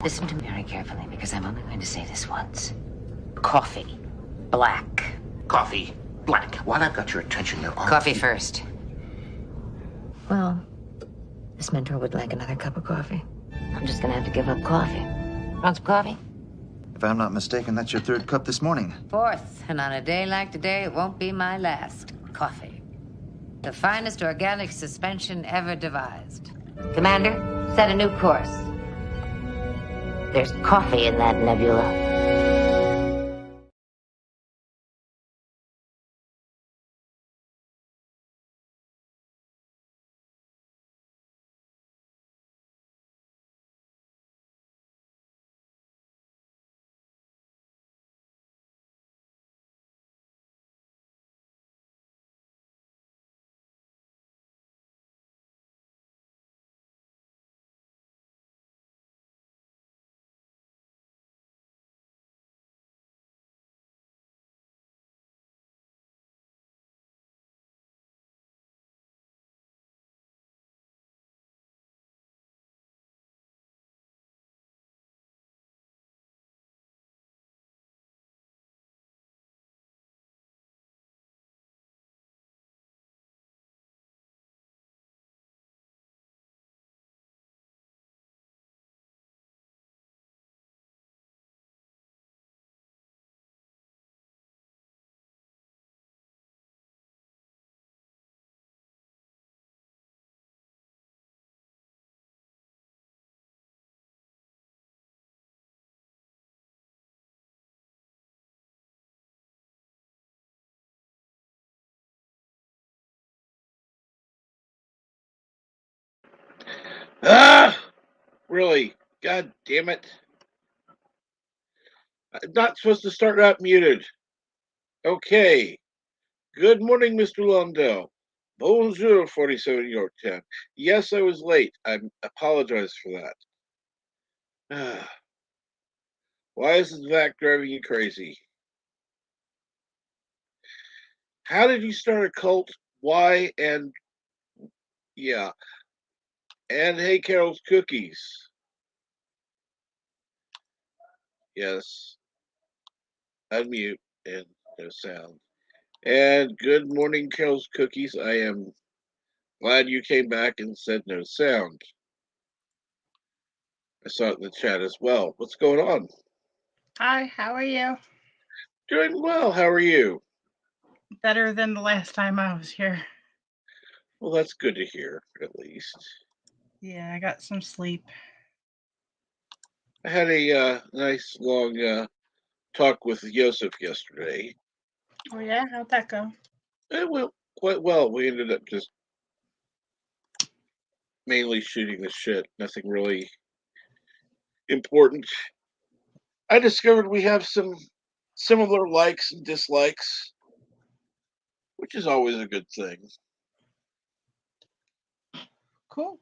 Listen to me very carefully, because I'm only going to say this once. Coffee. Black. Coffee. Black. While I've got your attention, there are... Coffee first. Well, this mentor would like another cup of coffee. I'm just gonna have to give up coffee. Want some coffee? If I'm not mistaken, that's your third cup this morning. Fourth, and on a day like today, it won't be my last. Coffee. The finest organic suspension ever devised. Commander, set a new course. There's coffee in that nebula. Ah! Really? God damn it. I'm not supposed to start out muted. Okay. Good morning, Mr. Lundell. Bonjour, 47 Yorktown. Yes, I was late. I apologize for that. Why is that driving you crazy? How did you start a cult? Why? And yeah. And hey, Carol's Cookies. Yes. Unmute and no sound. And good morning, Carol's Cookies. I am glad you came back and said no sound. I saw it in the chat as well. What's going on? Hi, how are you? Doing well. How are you? Better than the last time I was here. Well, that's good to hear, at least. Yeah, I got some sleep. I had a nice long talk with Joseph yesterday. Oh yeah, how'd that go? It went quite well. We ended up just mainly shooting the shit. Nothing really important. I discovered we have some similar likes and dislikes, which is always a good thing. Cool.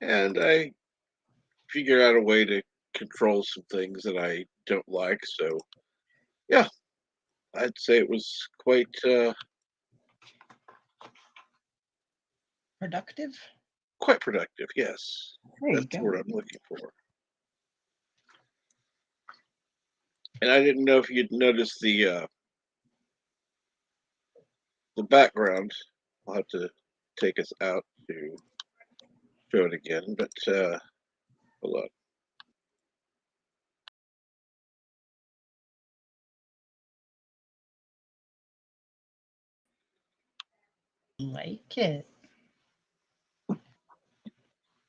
And I figured out a way to control some things that I don't like. So, yeah, I'd say it was quite Productive? quite productive. Yes, There you that's the go. word I'm looking for. And I didn't know if you'd noticed the background. I'll have to take us out to show it again. But hold on. Like it.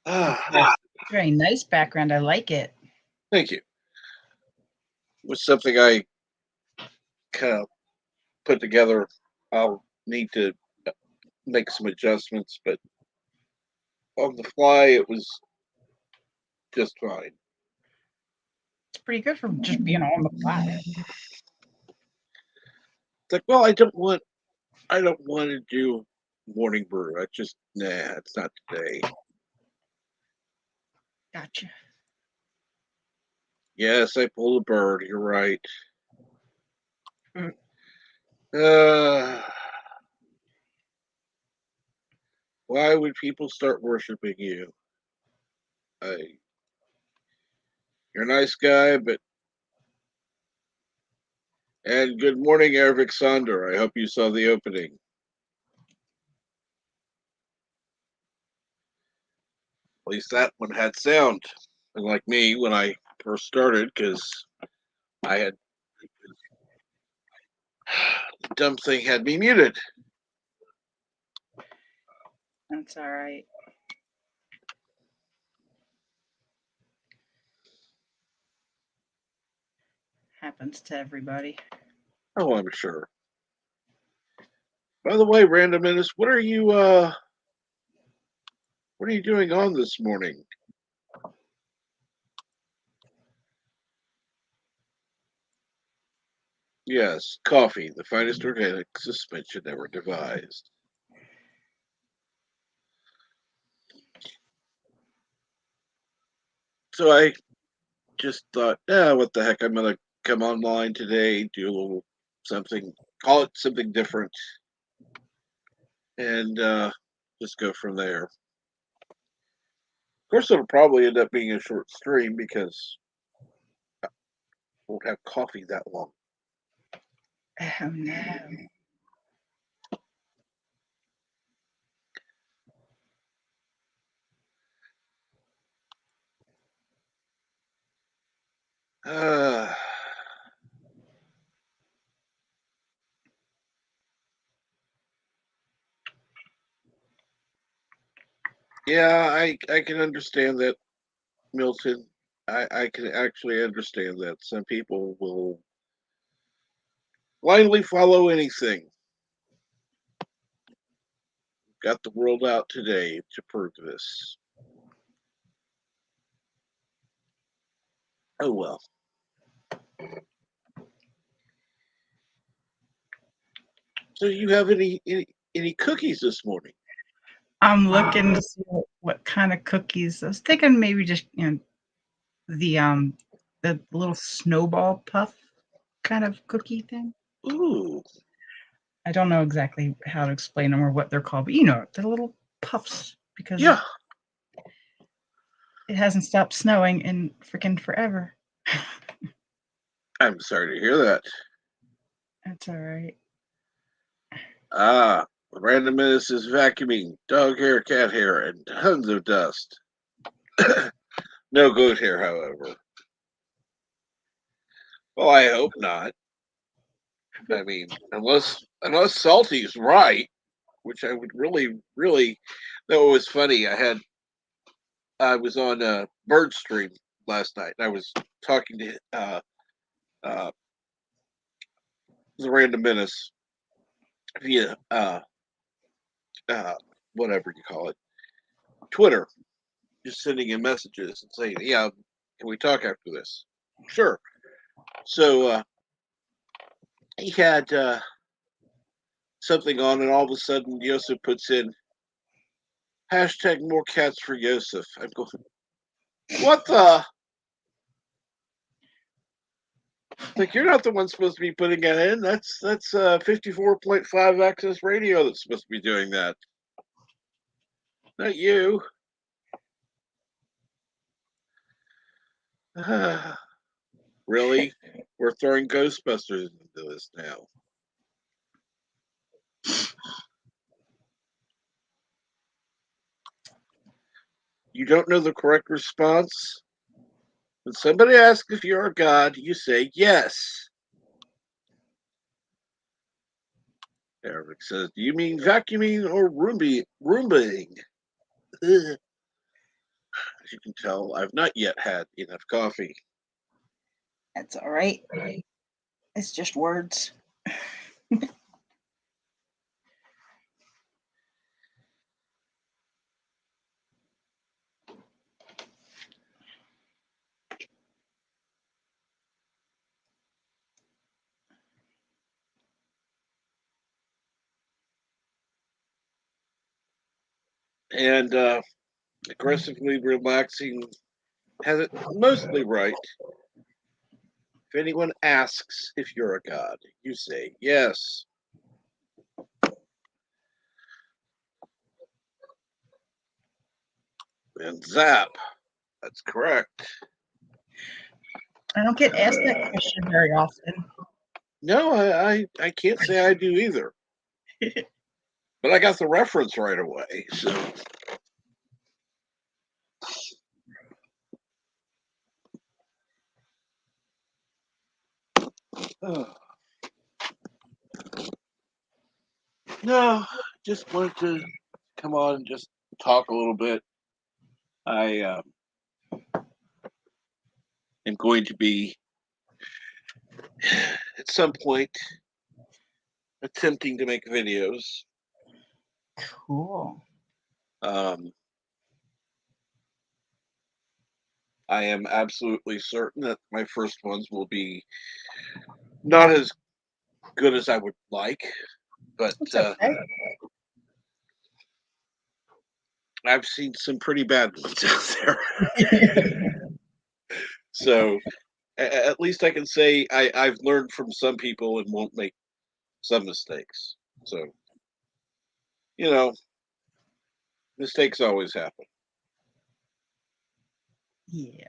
Ah, Very nice background. I like it. thank you. It was something I kind of put together. I'll need to make some adjustments, but on the fly, it was just fine. It's pretty good for just being on the fly. It's like, well, I don't want to do morning brew. It's not today. Gotcha. Yes, I pulled a bird. You're right. Mm. Why would people start worshiping you? You're a nice guy, but. And good morning, Ervik Sonder. I hope you saw the opening. At least that one had sound. Unlike me when I first started, because I had the dumb thing had me muted. That's all right. Happens to everybody. Oh, I'm sure. By the way, Randomness, what are you doing on this morning? Yes, coffee, the finest organic suspension ever devised. So I just thought, what the heck, I'm gonna come online today, do a little something, call it something different, and just go from there. Of course, it'll probably end up being a short stream because I won't have coffee that long. Oh no. Uh, yeah, I can understand that, Milton. I can actually understand that. Some people will blindly follow anything. Got the world out today to prove this. Oh well. So you have any cookies this morning? I'm looking to see what kind of cookies. I was thinking maybe just the little snowball puff kind of cookie thing. Ooh, I don't know exactly how to explain them or what they're called, but they're little puffs because yeah. it hasn't stopped snowing in freaking forever. I'm sorry to hear that. That's all right. Ah, randomness is vacuuming, dog hair, cat hair, and tons of dust. No goat hair, however. Well, I hope not. I mean, unless Salty's right, which I would really. Though it was funny. I was on a Bird Stream last night. And I was talking to uh, the Random Menace via uh, whatever you call it, Twitter, just sending him messages and saying, "Yeah, can we talk after this?" Sure. So he had something on, and all of a sudden, Yosef puts in hashtag more cats for Yosef. I'm going, what the? Like, you're not the one supposed to be putting it in. That's 54.5 Access Radio that's supposed to be doing that. Not you. Really? We're throwing Ghostbusters into this now. You don't know the correct response? When somebody asks if you're a god, you say yes. Eric says, do you mean vacuuming or Roombaing? As you can tell, I've not yet had enough coffee. That's all right. It's just words. And aggressively relaxing has it mostly right. If anyone asks if you're a god, you say yes. And zap. That's correct. I don't get asked that question very often. No, I can't say I do either. But I got the reference right away. So no, just wanted to come on and just talk a little bit. I am going to be at some point attempting to make videos. Cool. I am absolutely certain that my first ones will be not as good as I would like, but It's okay. I've seen some pretty bad ones out there. So at least I can say I've learned from some people and won't make some mistakes. So, mistakes always happen. Yeah.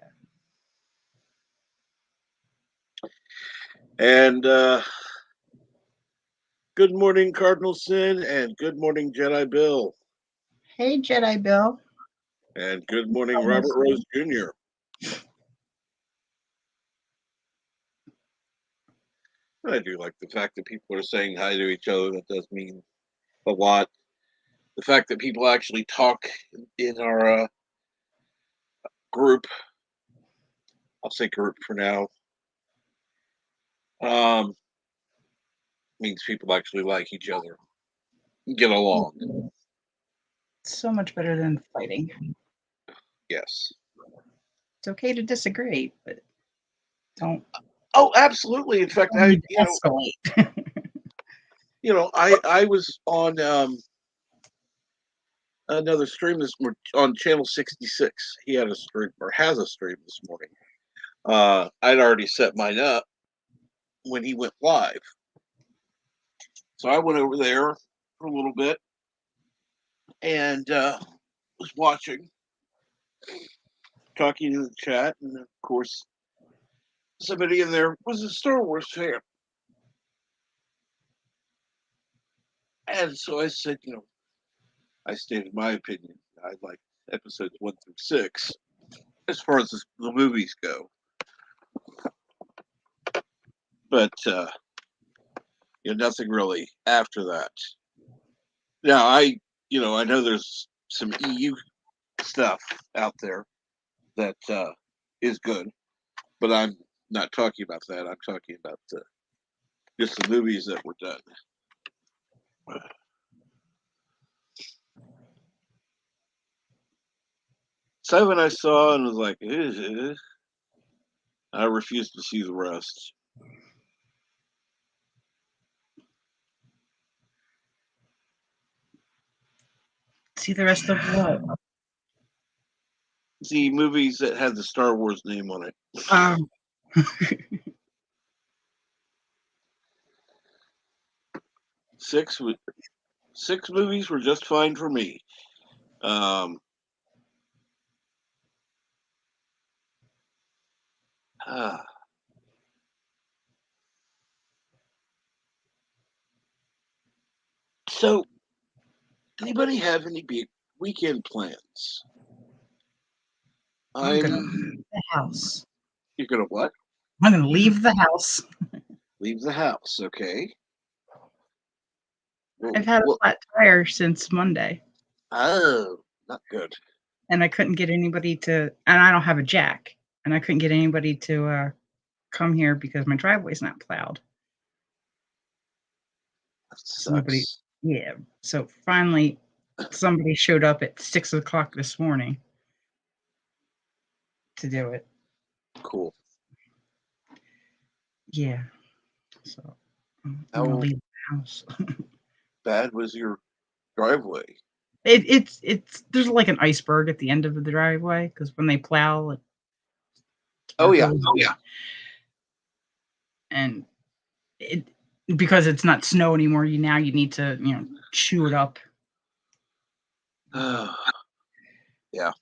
And good morning, Cardinal Sin, and good morning, Jedi Bill. Hey, Jedi Bill. And good morning, Robert Rose Jr. I do like the fact that people are saying hi to each other. That does mean a lot. The fact that people actually talk in our group, I'll say group for now, means people actually like each other, get along. So much better than fighting. Yes. It's okay to disagree, but don't. Oh, absolutely. In fact, I escalate. I was on another stream on channel 66. He had a stream or has a stream this morning. I'd already set mine up when he went live. So I went over there for a little bit and was watching, talking in the chat, and of course, somebody in there was a Star Wars fan. And so I said, I stated my opinion. I like episodes 1 through 6 as far as the movies go. But nothing really after that. Now I know there's some EU stuff out there that is good, but I'm not talking about that. I'm talking about just the movies that were done. Seven I saw and was like, I refused to see the rest. See the rest of what? The movies that had the Star Wars name on it. Six movies were just fine for me. So, anybody have any big weekend plans? I'm gonna leave the house. You're gonna what? I'm gonna leave the house. Leave the house, okay? I've had a flat tire since Monday. Oh, not good. And I couldn't get anybody to, and I don't have a jack, and I couldn't get anybody to come here because my driveway's not plowed. Sucks. Yeah. So finally, somebody showed up at 6:00 this morning to do it. Cool. Yeah. So I'm gonna leave the house. Bad was your driveway? It's there's like an iceberg at the end of the driveway because when they plow, it sparkles. Oh yeah. And because it's not snow anymore, you need to chew it up. Yeah.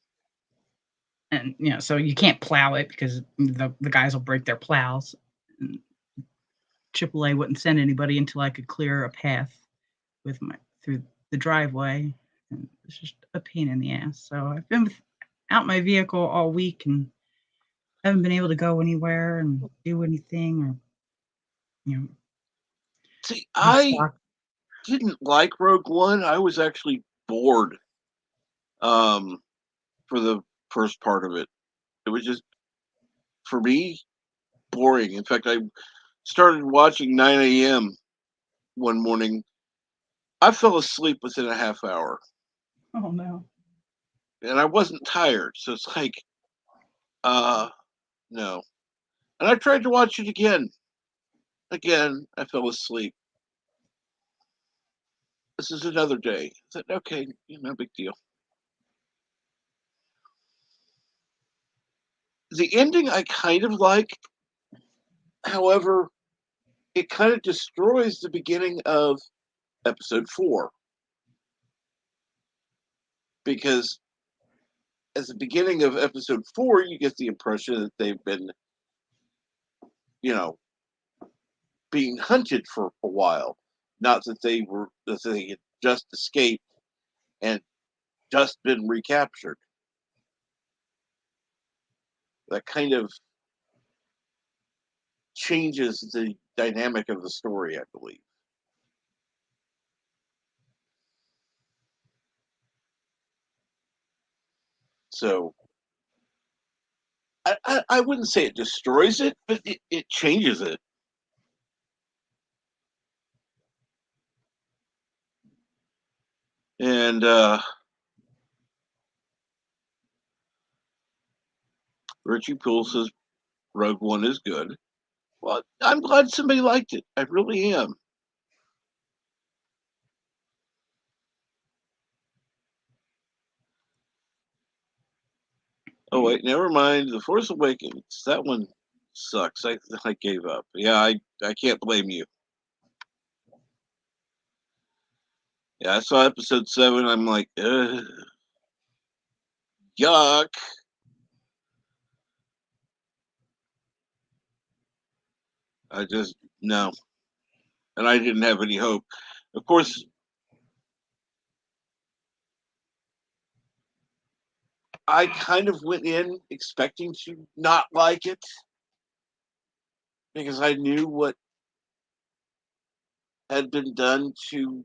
and so you can't plow it because the guys will break their plows. And AAA wouldn't send anybody until I could clear a path with through the driveway, and it's just a pain in the ass. So I've been out my vehicle all week and haven't been able to go anywhere and do anything, or See, I didn't like Rogue One. I was actually bored for the first part of it. It was just, for me, boring. In fact, I started watching 9 a.m. one morning. I fell asleep within a half hour. Oh no. And I wasn't tired, so it's like, no. And I tried to watch it again. Again, I fell asleep. This is another day. I said, okay, no big deal. The ending I kind of like. However, it kind of destroys the beginning of episode 4. Because at the beginning of episode 4, you get the impression that they've been, being hunted for a while. Not that they had just escaped and just been recaptured. That kind of changes the dynamic of the story, I believe. So I wouldn't say it destroys it, but it changes it. And Richie Poole says Rogue One is good. Well, I'm glad somebody liked it. I really am. Oh wait, never mind. The Force Awakens. That one sucks. I gave up. Yeah, I can't blame you. Yeah, I saw episode 7. I'm like, yuck. I just no, and I didn't have any hope. Of course, I kind of went in expecting to not like it because I knew what had been done to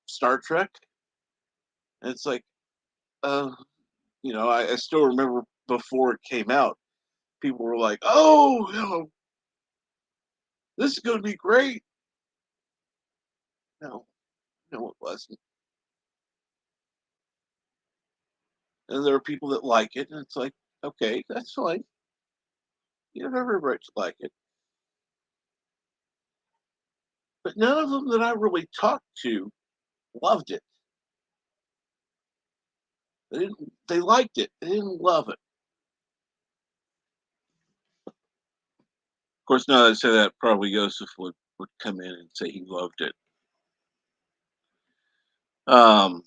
Star Trek. And it's like, I still remember before it came out, people were like, "Oh, this is going to be great." No, no, it wasn't. And there are people that like it, and it's like, okay, that's fine. You have every right to like it. But none of them that I really talked to loved it. They liked it. They didn't love it. Of course, now that I say that, probably Yosef would come in and say he loved it. Um,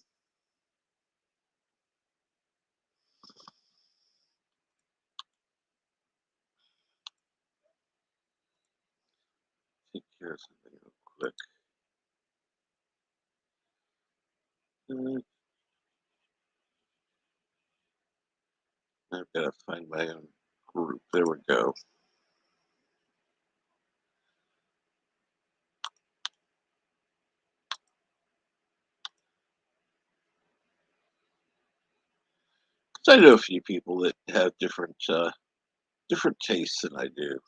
take care of something real quick. I've got to find my own group. There we go. So I know a few people that have different tastes than I do.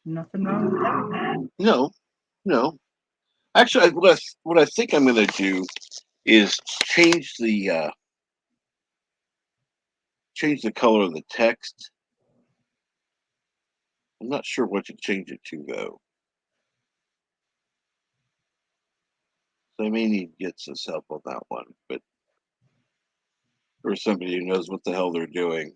Nothing wrong with that. No, no. Actually, what I think I'm going to do is change the color of the text. I'm not sure what to change it to though. So I may need to get some help on that one, but for somebody who knows what the hell they're doing.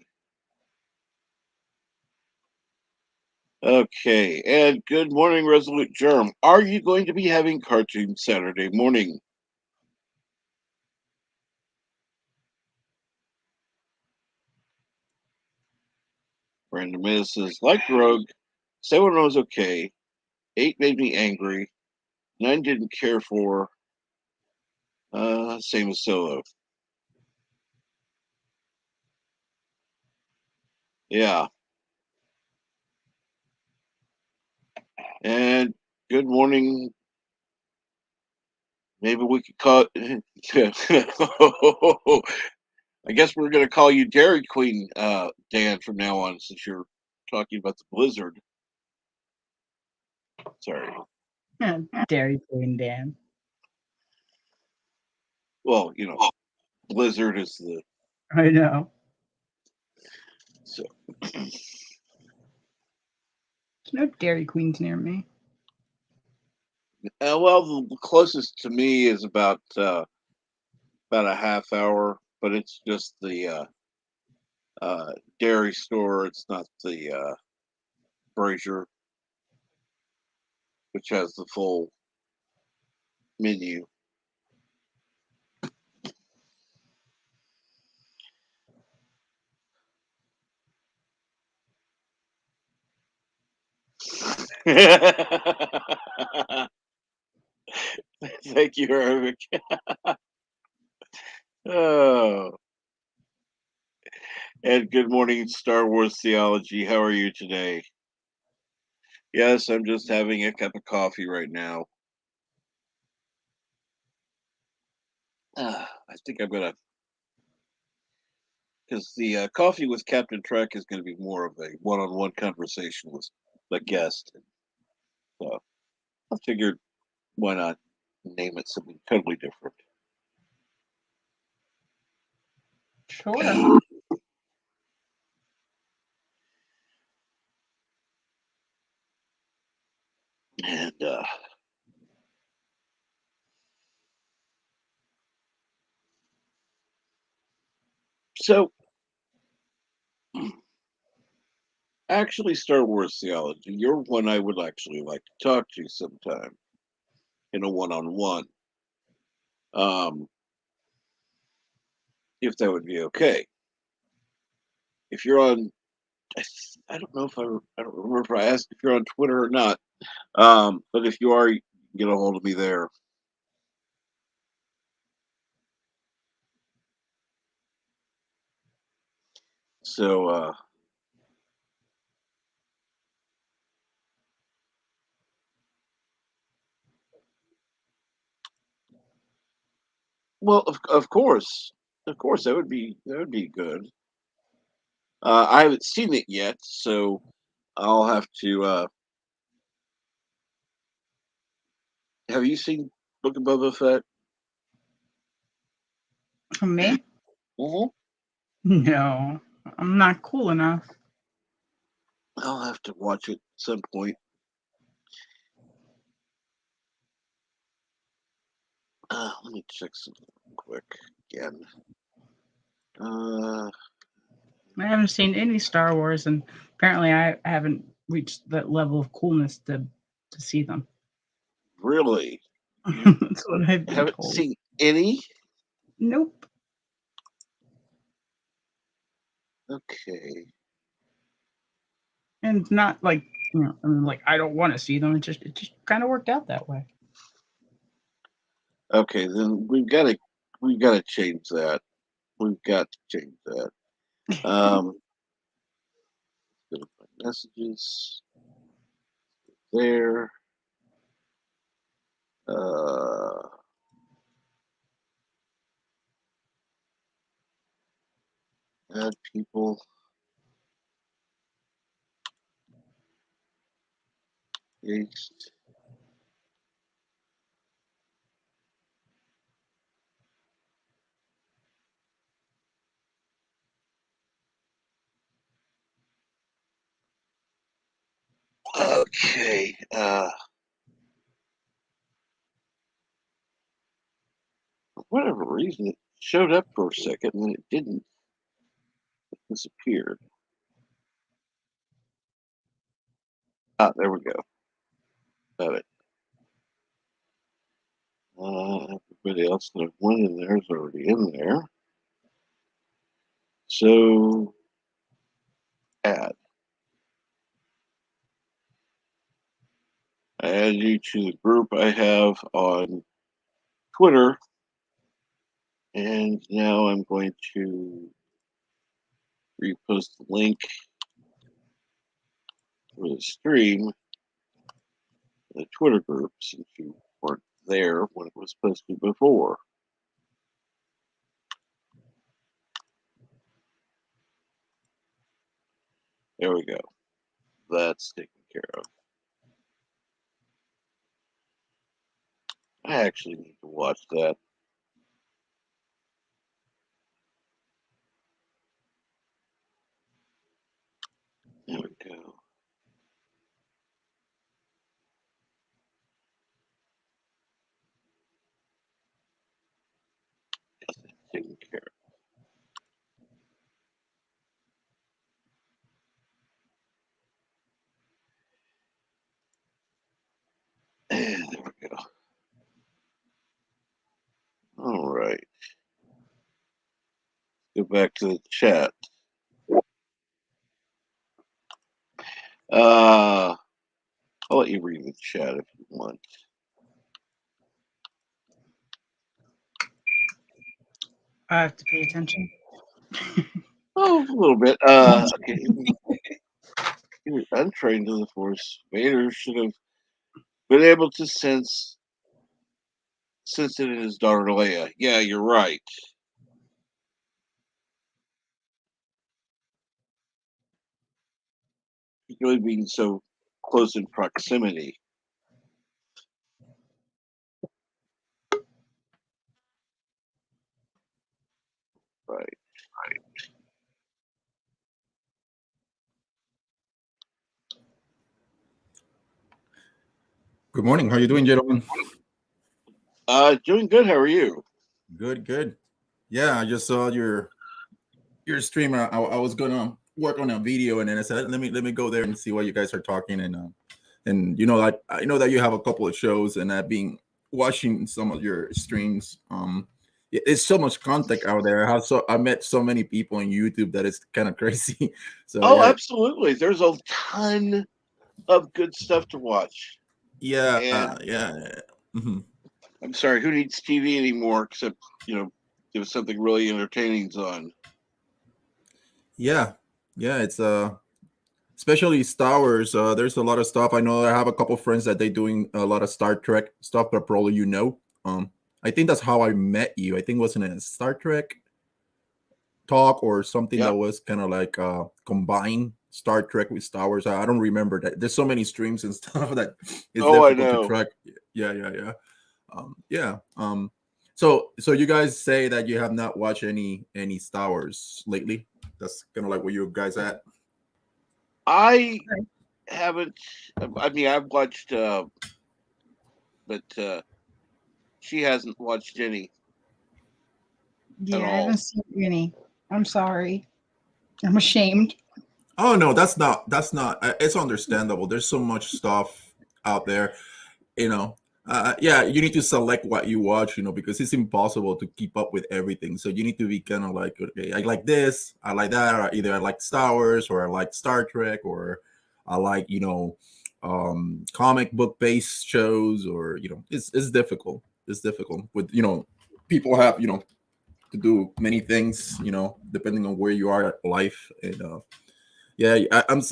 Okay, and good morning, Resolute Germ. Are you going to be having cartoon Saturday morning? Brandon Miz says, like Rogue, 7 was okay. 8 made me angry. 9 didn't care for. Same as Solo. Yeah. And good morning. Maybe we could call it. I guess we're going to call you Dairy Queen, Dan, from now on, since you're talking about the blizzard. Sorry. Dairy Queen Dan. Well, blizzard is the. I know. So. There's no Dairy Queens near me. Well, the closest to me is about a half hour, but it's just the dairy store. It's not the Brazier, which has the full menu. Thank you, Eric. Oh, and good morning, Star Wars Theology. How are you today? Yes, I'm just having a cup of coffee right now. I think I'm gonna, because the coffee with Captain Trek is going to be more of a one-on-one conversation with the guest. So I figured, why not name it something totally different? Sure. And so, actually, Star Wars Theology, you're one I would actually like to talk to sometime in a one-on-one, if that would be okay. If you're on, I don't know if I don't remember if I asked if you're on Twitter or not. But if you are, you can get a hold of me there. So, well, of course, that would be good. I haven't seen it yet, so I'll have to. Have you seen Book of Boba Fett? Me? Mm-hmm. No. I'm not cool enough. I'll have to watch it at some point. Let me check something quick again. Uh, I haven't seen any Star Wars, and apparently I haven't reached that level of coolness to see them. really? You That's what I've been haven't told. seen any? Nope. Okay. And it's not like I mean, like I don't want to see them. It just kind of worked out that way. Okay, then we've got to change that. We've got to change that. Go to my messages there. Uh, add people. Paste. Okay. For whatever reason, it showed up for a second and then it didn't. It disappeared. There we go. Got it. Everybody else that went in there is already in there. So, add. I add you to the group I have on Twitter. And now I'm going to repost the link for the stream in the Twitter group since you weren't there when it was posted before. There we go. That's taken care of. I actually need to watch that. There we go. That's taken care of. And there we go. All right. Go back to the chat. I'll let you read the chat if you want. I have to pay attention. Oh, a little bit. Okay. You're untrained to the Force. Vader should have been able to sense it in his daughter Leia. Yeah, you're right. Particularly being so close in proximity. Right. Good morning. How you doing, gentlemen? Doing good. How are you? Good, good. Yeah, I just saw your stream. I was gonna work on a video, and then I said, let me go there and see what you guys are talking. And you know, I know that you have a couple of shows, and I've been watching some of your streams. There's so much content out there. I met so many people on YouTube that it's kind of crazy. So Oh, yeah, absolutely. There's a ton of good stuff to watch. yeah, And yeah. Mm-hmm. I'm sorry, who needs TV anymore except, if something really entertaining's on. Yeah, yeah. It's especially Star Wars. There's a lot of stuff. I know I have a couple friends that they doing a lot of Star Trek stuff, but probably I think that's how I met you. I think it wasn't a Star Trek talk or something Yeah. that was kind of like combine Star Trek with Star Wars. I don't remember that. There's so many streams and stuff that it's difficult to track. Yeah. Yeah. So you guys say that you have not watched any Star Wars lately. That's kind of like where you guys at. I haven't. I mean, I've watched, but she hasn't watched any. Yeah, At I all. haven't seen any. I'm sorry. I'm ashamed. Oh no, that's not. It's understandable. There's so much stuff out there, you know. Yeah, you need to select what you watch, because it's impossible to keep up with everything. So you need to be kind of like, okay, I like this, I like that, or either I like Star Wars, or I like Star Trek, or I like, comic book based shows, or it's difficult. It's difficult with people have to do many things, depending on where you are at life. And yeah, I'm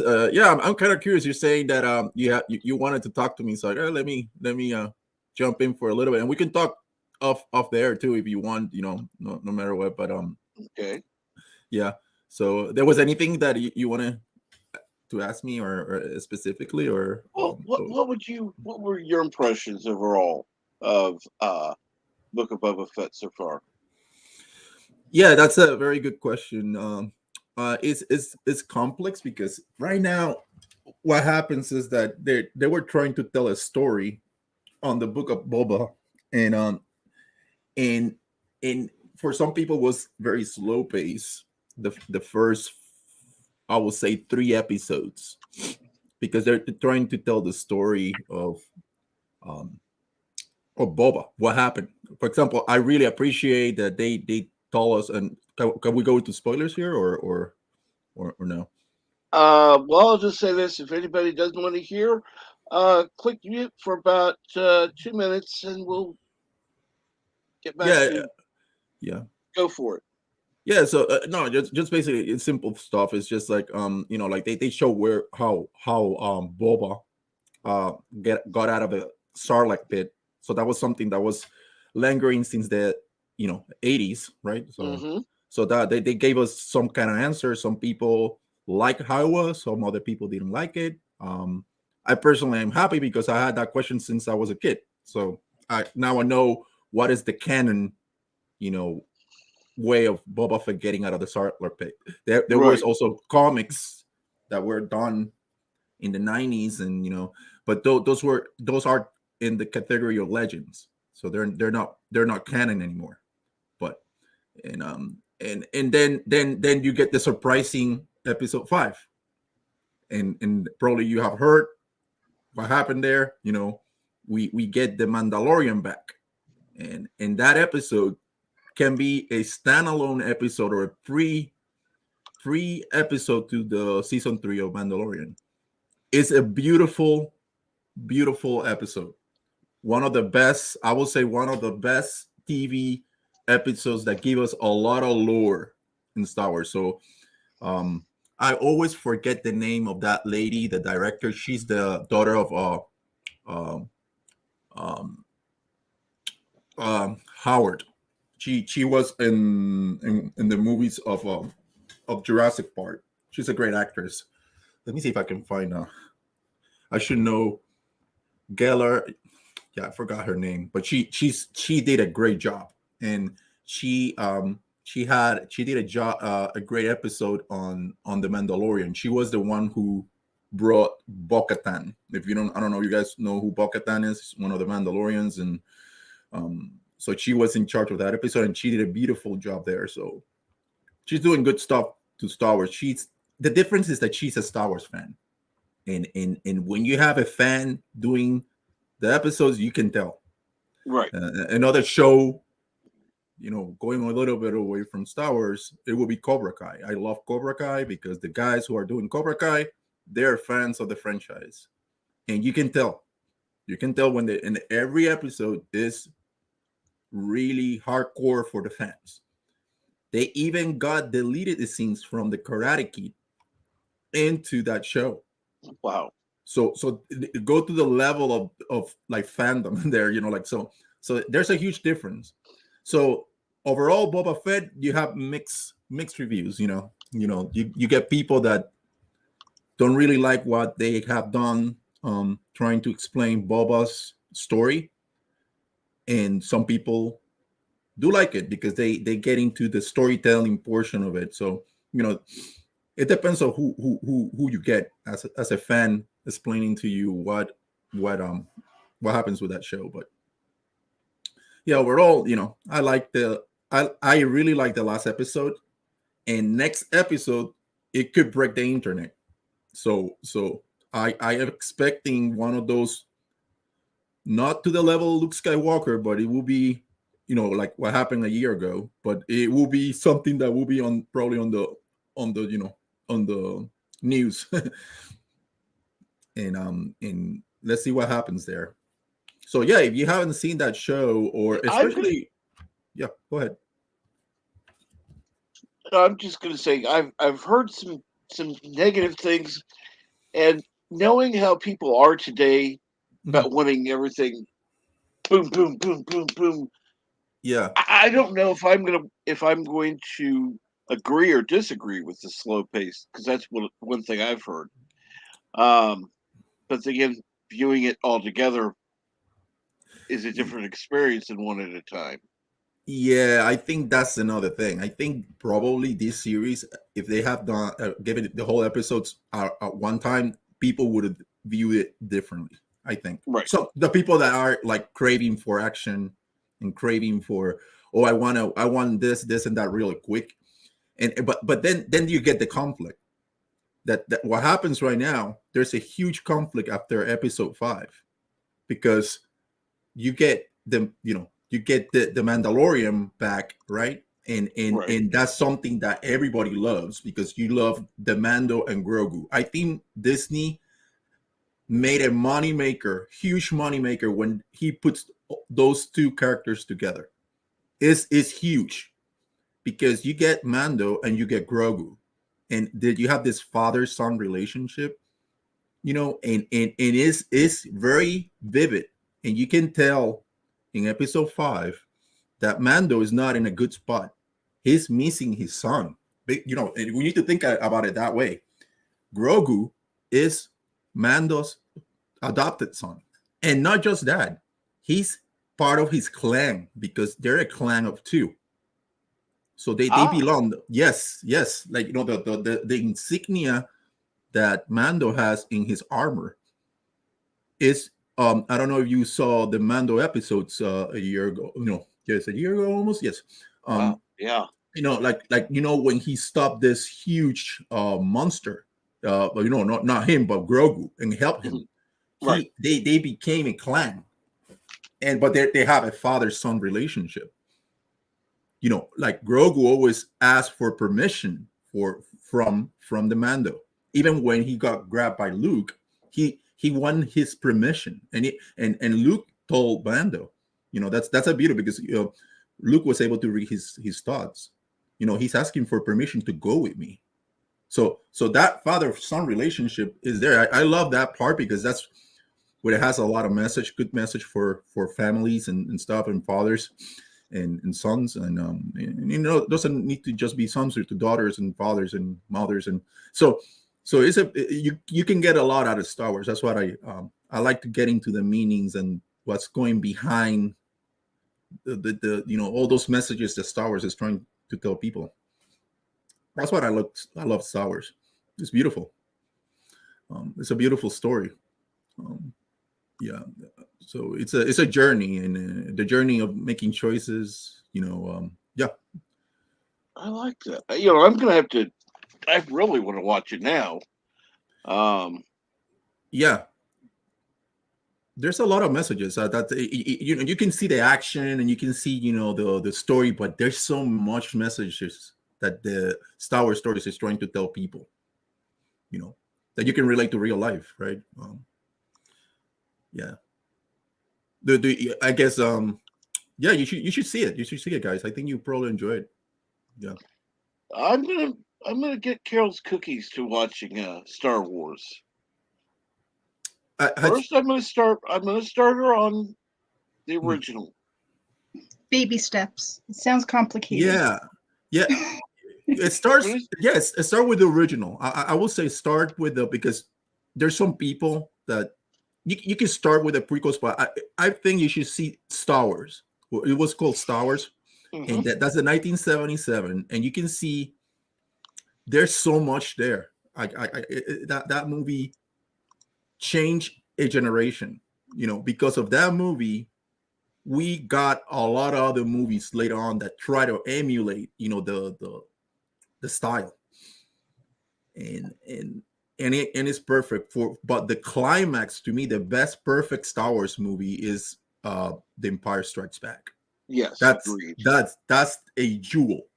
kind of curious. You're saying that you wanted to talk to me, so let me jump in for a little bit, and we can talk off there too if you want. No matter what. But Okay. yeah. So there was anything that you wanted to ask me, or specifically, or Well, what were your impressions overall of Book of Boba Fett so far? Yeah, that's a very good question. It's complex because right now, what happens is that they were trying to tell a story on the Book of Boba, and and for some people was very slow pace. The first, I would say, 3 episodes, because they're trying to tell the story um, of Boba. What happened? For example, I really appreciate that they told us. And can we go into spoilers here, or no? Well, I'll just say this: if anybody doesn't want to hear, click mute for about 2 minutes, and we'll get back Yeah, to yeah. go for it. Yeah, so no, just basically it's simple stuff. It's just like like they show where how Boba got out of the Sarlacc pit. So that was something that was lingering since the 80s, right? So Hmm. so that they gave us some kind of answer. Some people like how it was, some other people didn't like it. I personally am happy because I had that question since I was a kid. So I know what is the canon, you know, way of Boba Fett getting out of the Sarlacc pit. There was Right. also comics that were done in the 90s, and but those are in the category of legends, so they're not canon anymore. But and then you get the surprising episode 5, and probably you have heard what happened there. We get the Mandalorian back, and in that episode can be a standalone episode or a pre episode to the season 3 of Mandalorian. It's a beautiful, beautiful episode. One of the best, I will say, one of the best TV episodes that give us a lot of lore in Star Wars. So I always forget the name of that lady, the director. She's the daughter of um, um, Howard. She was in the movies of Jurassic Park. She's a great actress. Let me see if I can find I should know Geller. Yeah, I forgot her name, but she did a great job, and she did a great episode on the Mandalorian. She was the one who brought Bo-Katan. If you don't, I don't know, you guys know who Bo-Katan is, one of the Mandalorians, and so she was in charge of that episode, and she did a beautiful job there. So she's doing good stuff to Star Wars. The difference is that she's a Star Wars fan, and when you have a fan doing the episodes, you can tell. Right. Another show, going a little bit away from Star Wars, it will be Cobra Kai. I love Cobra Kai because the guys who are doing Cobra Kai, they're fans of the franchise, and you can tell. You can tell when in every episode is really hardcore for the fans. They even got deleted the scenes from the Karate Kid into that show. Wow. So go to the level of like fandom there, so there's a huge difference. So overall, Boba Fett, you have mixed reviews. You get people that don't really like what they have done, trying to explain Boba's story, and some people do like it because they get into the storytelling portion of it. So it depends on who you get as a fan explaining to you what happens with that show. But yeah, overall, I really like the last episode, and next episode it could break the internet. So I am expecting one of those, not to the level of Luke Skywalker, but it will be like what happened a year ago, but it will be something that will be probably on the on the news. And let's see what happens there. So yeah, if you haven't seen that show, or especially, yeah, go ahead. I'm just going to say I've heard some negative things, and knowing how people are today about wanting everything boom, boom, boom, boom, boom. Yeah, I don't know if I'm going to agree or disagree with the slow pace, because that's one thing I've heard. But again, viewing it all together is a different experience than one at a time. yeah, I think that's another thing. I think probably this series, if they have done given it the whole episodes at one time, people would have viewed it differently. I think. Right. So the people that are like craving for action and craving for, I want this and that really quick, but then you get the conflict. that what happens right now, there's a huge conflict after episode 5, because you get the Mandalorian back, right? Right. And that's something that everybody loves, because you love the Mando and Grogu. I think Disney made a moneymaker, huge moneymaker, when he puts those two characters together. Is huge, because you get Mando and you get Grogu, and did you have this father-son relationship, and is very vivid, and you can tell in episode 5 that Mando is not in a good spot. He's missing his son. And we need to think about it that way. Grogu is Mando's adopted son, and not just that, he's part of his clan, because they're a clan of 2. So they belong. Yes, like the insignia that Mando has in his armor is I don't know if you saw the Mando episodes a year ago. Yes, a year ago almost. Yes. Yeah. When he stopped this huge monster, not him but Grogu, and helped him. Right. They became a clan, but they have a father-son relationship. Like Grogu always asked for permission from the Mando. Even when he got grabbed by Luke, he won his permission, and Luke told Mando, that's a beauty, because Luke was able to read his thoughts. He's asking for permission to go with me. So that father-son relationship is there. I love that part, because that's where it has a lot of good message for families and stuff, and fathers and sons, and it doesn't need to just be sons, or to daughters and fathers and mothers, and so you can get a lot out of Star Wars. That's what I like to get into the meanings and what's going behind the all those messages that Star Wars is trying to tell people. That's what I love Star Wars. It's beautiful. It's a beautiful story. So it's a journey, and the journey of making choices. Yeah. I like that. I'm gonna have to. I really want to watch it now. Yeah. There's a lot of messages that you can see the action, and you can see the story, but there's so much messages that the Star Wars stories is trying to tell people. That you can relate to real life, right? Yeah. I guess yeah, you should see it. You should see it, guys. I think you probably enjoy it. Yeah. I'm gonna get Carol's cookies to watching Star Wars. First, I'm gonna start her on the original. Baby steps. It sounds complicated. Yeah. It starts. Yes, it starts with the original. I will say start with because there's some people that you can start with the prequels, but I think you should see Star Wars. It was called Star Wars, and that's the 1977, and you can see there's so much there. That movie changed a generation. Because of that movie, we got a lot of other movies later on that try to emulate, the style, and it's perfect but the climax, to me, the best perfect Star Wars movie is The Empire Strikes Back. Yes, that's agreed. That's a jewel.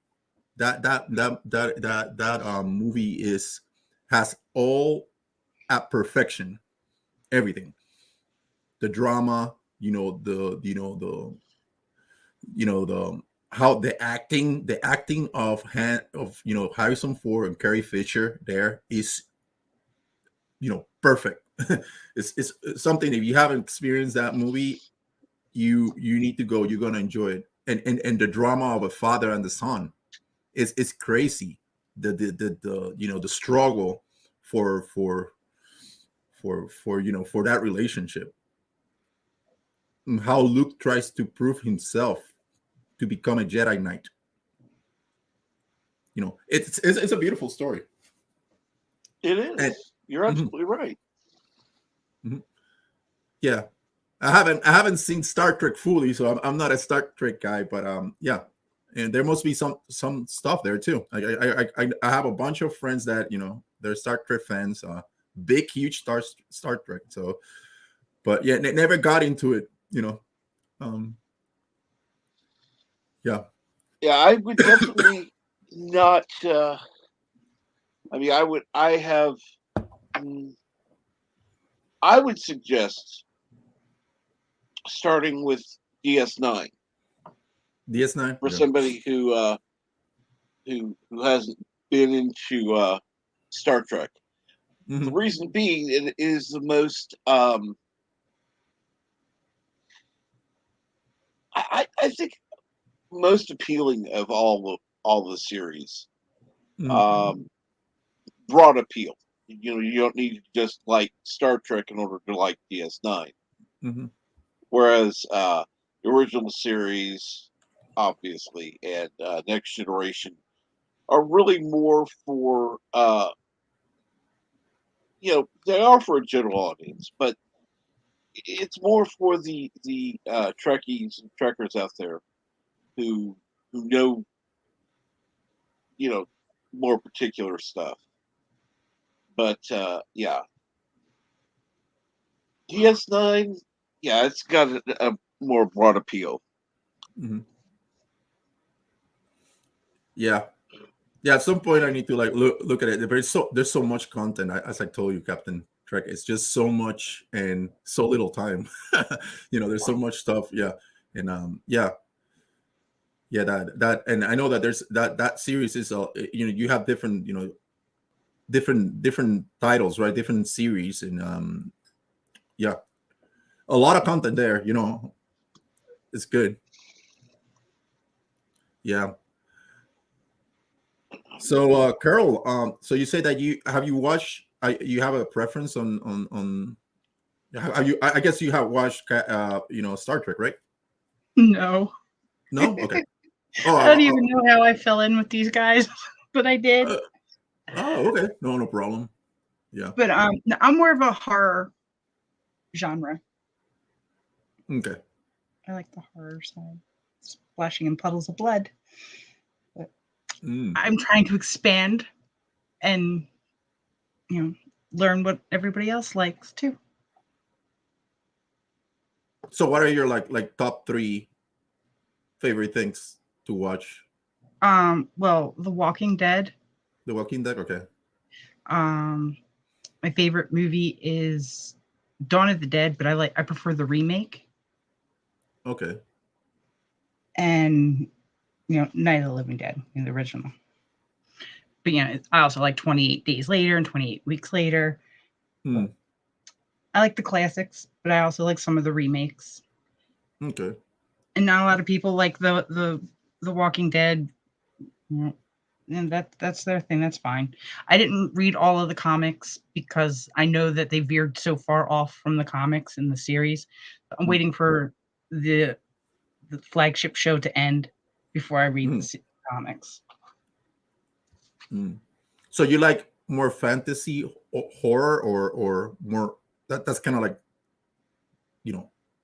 That movie has all at perfection, everything, the drama, the how the acting of Harrison Ford and Carrie Fisher there is perfect. It's something, if you haven't experienced that movie, you need to go. You're gonna enjoy it. And the drama of a father and the son is crazy. The struggle for that relationship, and how Luke tries to prove himself to become a Jedi Knight. It's a beautiful story. It is. And you're absolutely right. Yeah, I haven't seen Star Trek fully, so I'm not a Star Trek guy, but yeah, and there must be some stuff there too. I have a bunch of friends that they're Star Trek fans, big, huge Star Trek. So, but yeah, they never got into it, Yeah. Yeah, I would definitely not. I would suggest starting with DS9 DS9 for somebody who hasn't been into Star Trek. The reason being, it is the most. I think most appealing of all the series. Broad appeal. You don't need to just like Star Trek in order to like DS9. Whereas the original series, obviously, and Next Generation are really more for they are for a general audience, but it's more for the Trekkies and Trekkers out there who know more particular stuff. But yeah, DS9, yeah, it's got a more broad appeal. Yeah. At some point, I need to like look at it. There's so much content. As I told you, Captain Trek, it's just so much and so little time. There's so much stuff. Yeah, and that, and I know that there's that series is you have different different titles, right? Different series, and yeah, a lot of content there. It's good. Yeah. So, Carol, so you say that you watched? You have a preference on have you? I guess you have watched, Star Trek, right? No. No. Okay. I don't even know how I fell in with these guys, but I did. Okay. No problem. Yeah. But I'm more of a horror genre. Okay. I like the horror side, splashing in puddles of blood. But I'm trying to expand and learn what everybody else likes too. So, what are your like top 3 favorite things to watch? Well, The Walking Dead. The Walking Dead. Okay. My favorite movie is Dawn of the Dead, but I prefer the remake. Okay. And Night of the Living Dead, the original. But I also like 28 Days Later and 28 Weeks Later. I like the classics, but I also like some of the remakes. Okay. And not a lot of people like the Walking Dead. And that's their thing. That's fine. I didn't read all of the comics because I know that they veered so far off from the comics in the series. I'm waiting for the flagship show to end before I read the comics. So you like more fantasy horror or more that's kind of like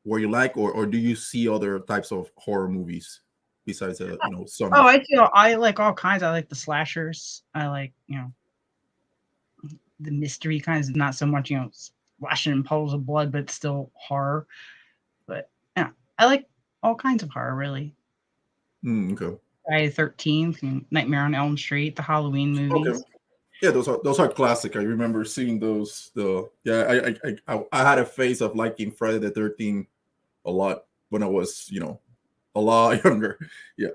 where you like, or do you see other types of horror movies besides some? I like all kinds. I like the slashers. I like the mystery kinds, not so much splashing in puddles of blood, but still horror. But yeah, I like all kinds of horror, really. Okay. Friday the 13th, Nightmare on Elm Street, the Halloween movies. Okay. Yeah, those are classic. I remember seeing those. I had a phase of liking Friday the 13th a lot when I was a lot younger. Yeah.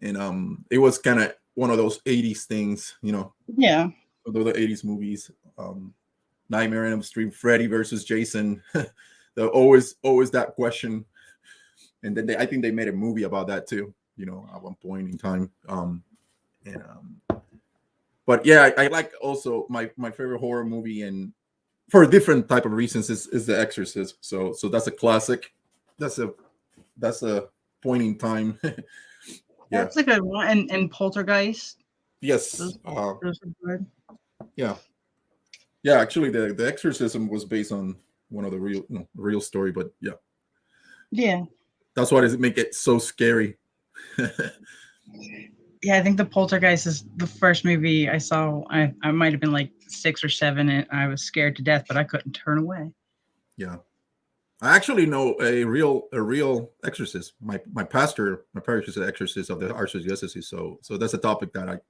And it was kind of one of those 80s things, Yeah. Those are the 80s movies. Nightmare on Elm Street, Freddy versus Jason. always that question. And then I think they made a movie about that too, at one point in time. But yeah, I like also my favorite horror movie, and for a different type of reasons, is The Exorcist. So that's a classic. That's a point in time. Yeah, That's a good one. And Poltergeist. Yes. Those are good. Yeah. Actually, the Exorcism was based on one of the real story, but yeah. Yeah. That's why does it make it so scary. Yeah, I think The Poltergeist is the first movie I saw. I might have been like 6 or 7, and I was scared to death, but I couldn't turn away. Yeah. I actually know a real exorcist. My parish is an exorcist of the Archdiocese. So that's a topic that I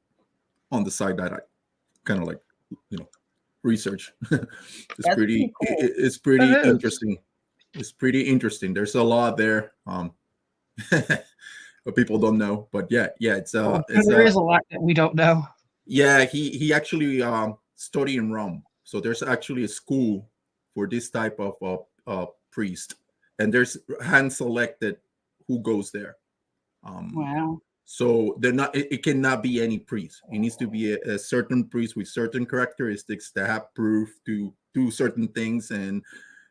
on the side that I kind of like, research. It's That's pretty pretty cool. it's pretty It is. interesting. It's pretty interesting. There's a lot there. But people don't know. But yeah, it's There is a lot that we don't know. yeah, he actually studied in Rome. So there's actually a school for this type of priest, and there's hand selected who goes there. Wow. So they're not. It cannot be any priest. It needs to be a certain priest with certain characteristics that have proof to do certain things, and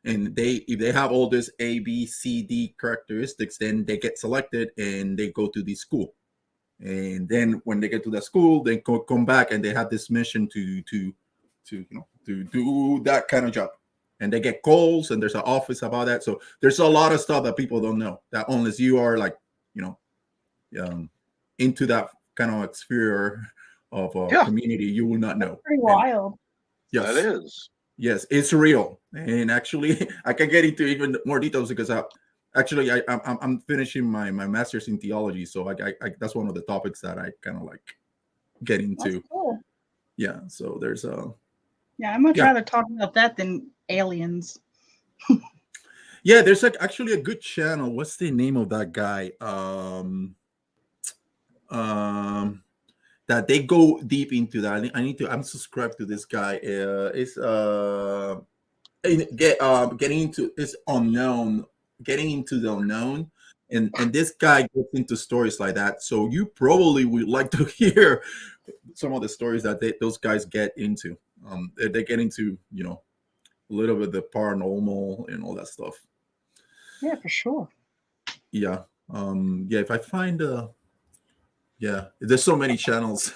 if they have all this A, B, C, D characteristics, then they get selected and they go to the school. And then when they get to the school, they come back and they have this mission to do that kind of job. And they get calls, and there's an office about that. So there's a lot of stuff that people don't know, that unless you are like, into that kind of sphere of community, you will not know. Pretty wild. Yes, That is. yes, it's real. And actually, I can get into even more details because I'm finishing my master's in theology, so I that's one of the topics that I kind of like get into. That's cool. Yeah, so there's Yeah, I'd much rather talk about that than aliens. yeah, there's actually a good channel. What's the name of that guy? That they go deep into that. I'm subscribed to this guy. It's getting into it's unknown, getting into the unknown, and this guy gets into stories like that. So you probably would like to hear some of the stories that those guys get into. They get into a little bit of the paranormal and all that stuff. Yeah, for sure. Yeah. If I find there's so many channels.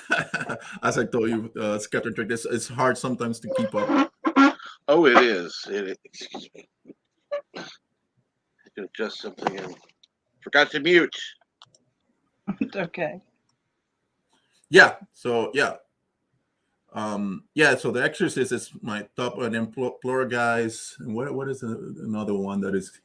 As I told you, Scatter Trick, it's hard sometimes to keep up. Oh, it is. Excuse me. I can adjust something in. Forgot to mute. Okay. Yeah. So yeah. So The Exorcist is my top, and then Guys. And what is another one that is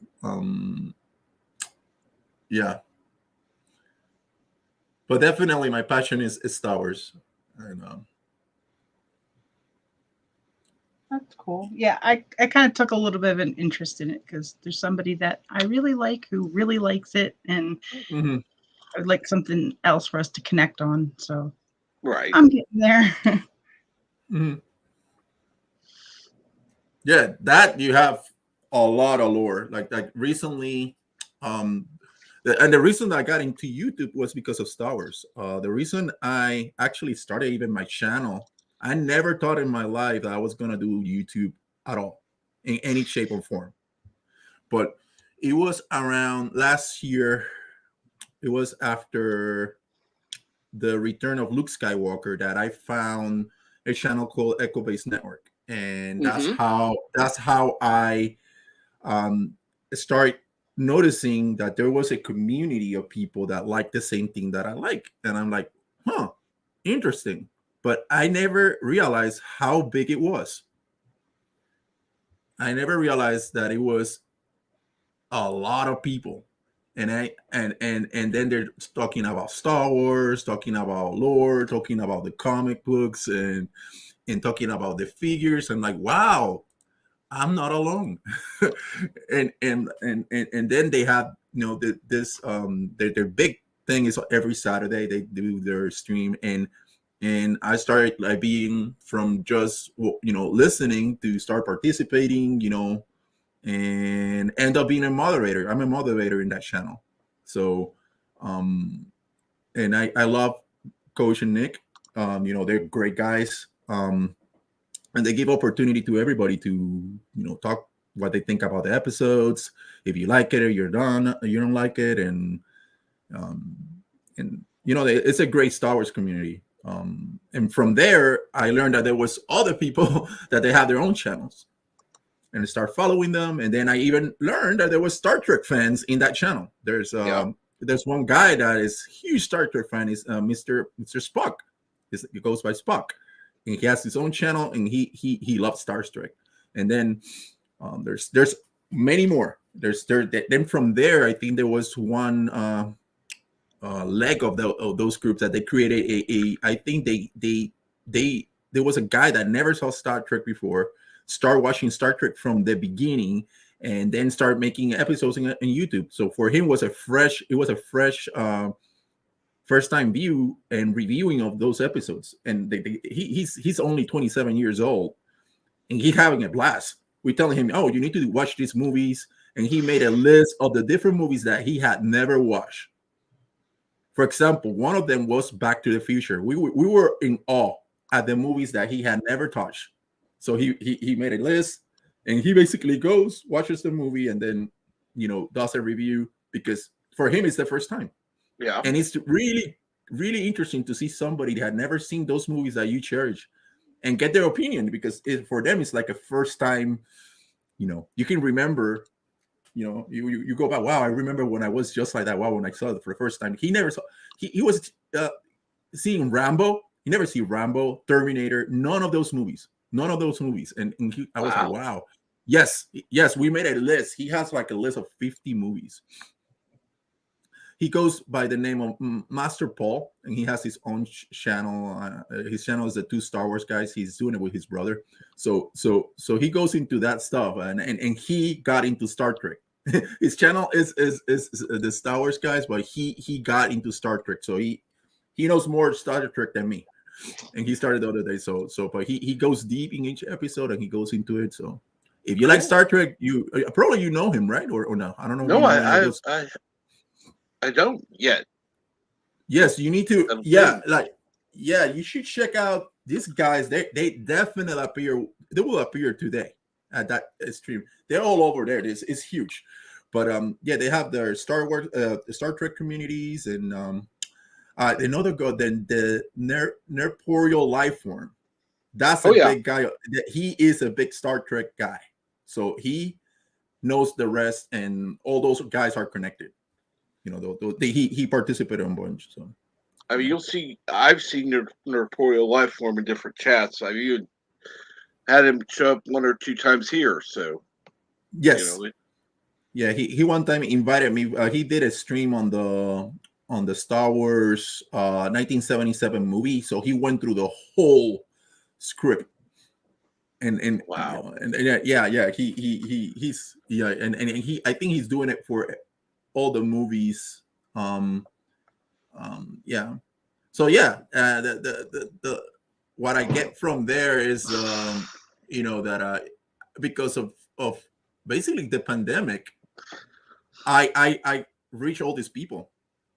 But definitely my passion is Star Wars. And That's cool. Yeah, I kind of took a little bit of an interest in it because there's somebody that I really like who really likes it, and I would like something else for us to connect on. So Right. I'm getting there. mm-hmm. Yeah, that you have a lot of lore. Like recently, and the reason that I got into YouTube was because of Star Wars. The reason I actually started even my channel, I never thought in my life that I was gonna do YouTube at all, in any shape or form. But it was around last year. It was after the return of Luke Skywalker that I found a channel called Echo Base Network, and that's how I start noticing that there was a community of people that like the same thing that I like, and I'm like, interesting. But I never realized how big it was. I never realized that it was a lot of people. And then they're talking about Star Wars, talking about lore, talking about the comic books, and talking about the figures. I'm like, wow, I'm not alone. and then they have their big thing is every Saturday they do their stream, and I started like being from just listening to start participating, and end up being a moderator. I'm a moderator in that channel. So and I love Coach and Nick. They're great guys. And they give opportunity to everybody to talk what they think about the episodes. If you like it or you don't like it, and it's a great Star Wars community. And from there, I learned that there was other people that they have their own channels, and I start following them. And then I even learned that there was Star Trek fans in that channel. There's there's one guy that is huge Star Trek fan. Is Mr. Spock. He goes by Spock, and he has his own channel, and he loves Star Trek. And then there's many more. Then from there, I think there was one leg of those groups that they created I think they there was a guy that never saw Star Trek before, start watching Star Trek from the beginning, and then start making episodes in YouTube. So for him, it was a fresh first time view and reviewing of those episodes. And he's only 27 years old, and he's having a blast. We telling him, oh, you need to watch these movies, and he made a list of the different movies that he had never watched. For example, one of them was Back to the Future. We were in awe at the movies that he had never touched. So he made a list, and he basically goes, watches the movie, and then, does a review, because for him, it's the first time. Yeah. And it's really, really interesting to see somebody that had never seen those movies that you cherish and get their opinion, because for them, it's like a first time, you can remember, you go back, wow, I remember when I was just like that. Wow, when I saw it for the first time. He never saw, he was seeing Rambo. He never see Rambo, Terminator, none of those movies. And I was like, wow. Yes, we made a list. He has like a list of 50 movies. He goes by the name of Master Paul, and he has his own channel. His channel is the Two Star Wars Guys. He's doing it with his brother. So he goes into that stuff, and he got into Star Trek. His channel is the Star Wars Guys, but he got into Star Trek. So he knows more Star Trek than me, and he started the other day. But he goes deep in each episode, and he goes into it. So if you like Star Trek, you probably know him, right? Or no? I don't know. No, I don't yet. Yes, you need to. You should check out these guys. They definitely appear. They will appear today at that stream. They're all over there. It's huge. But they have their Star Trek communities, and another go then the Nerporial Life Form. That's a big guy. He is a big Star Trek guy, so he knows the rest, and all those guys are connected. He participated on a bunch. So I mean, you'll see. I've seen Nerporial Life Form in different chats. I've even had him show up 1 or 2 times here. So yes, he one time invited me. He did a stream on the Star Wars 1977 movie. So he went through the whole script. And wow, and he's I think he's doing it for all the movies. So the what I get from there is that because of basically the pandemic, I reach all these people.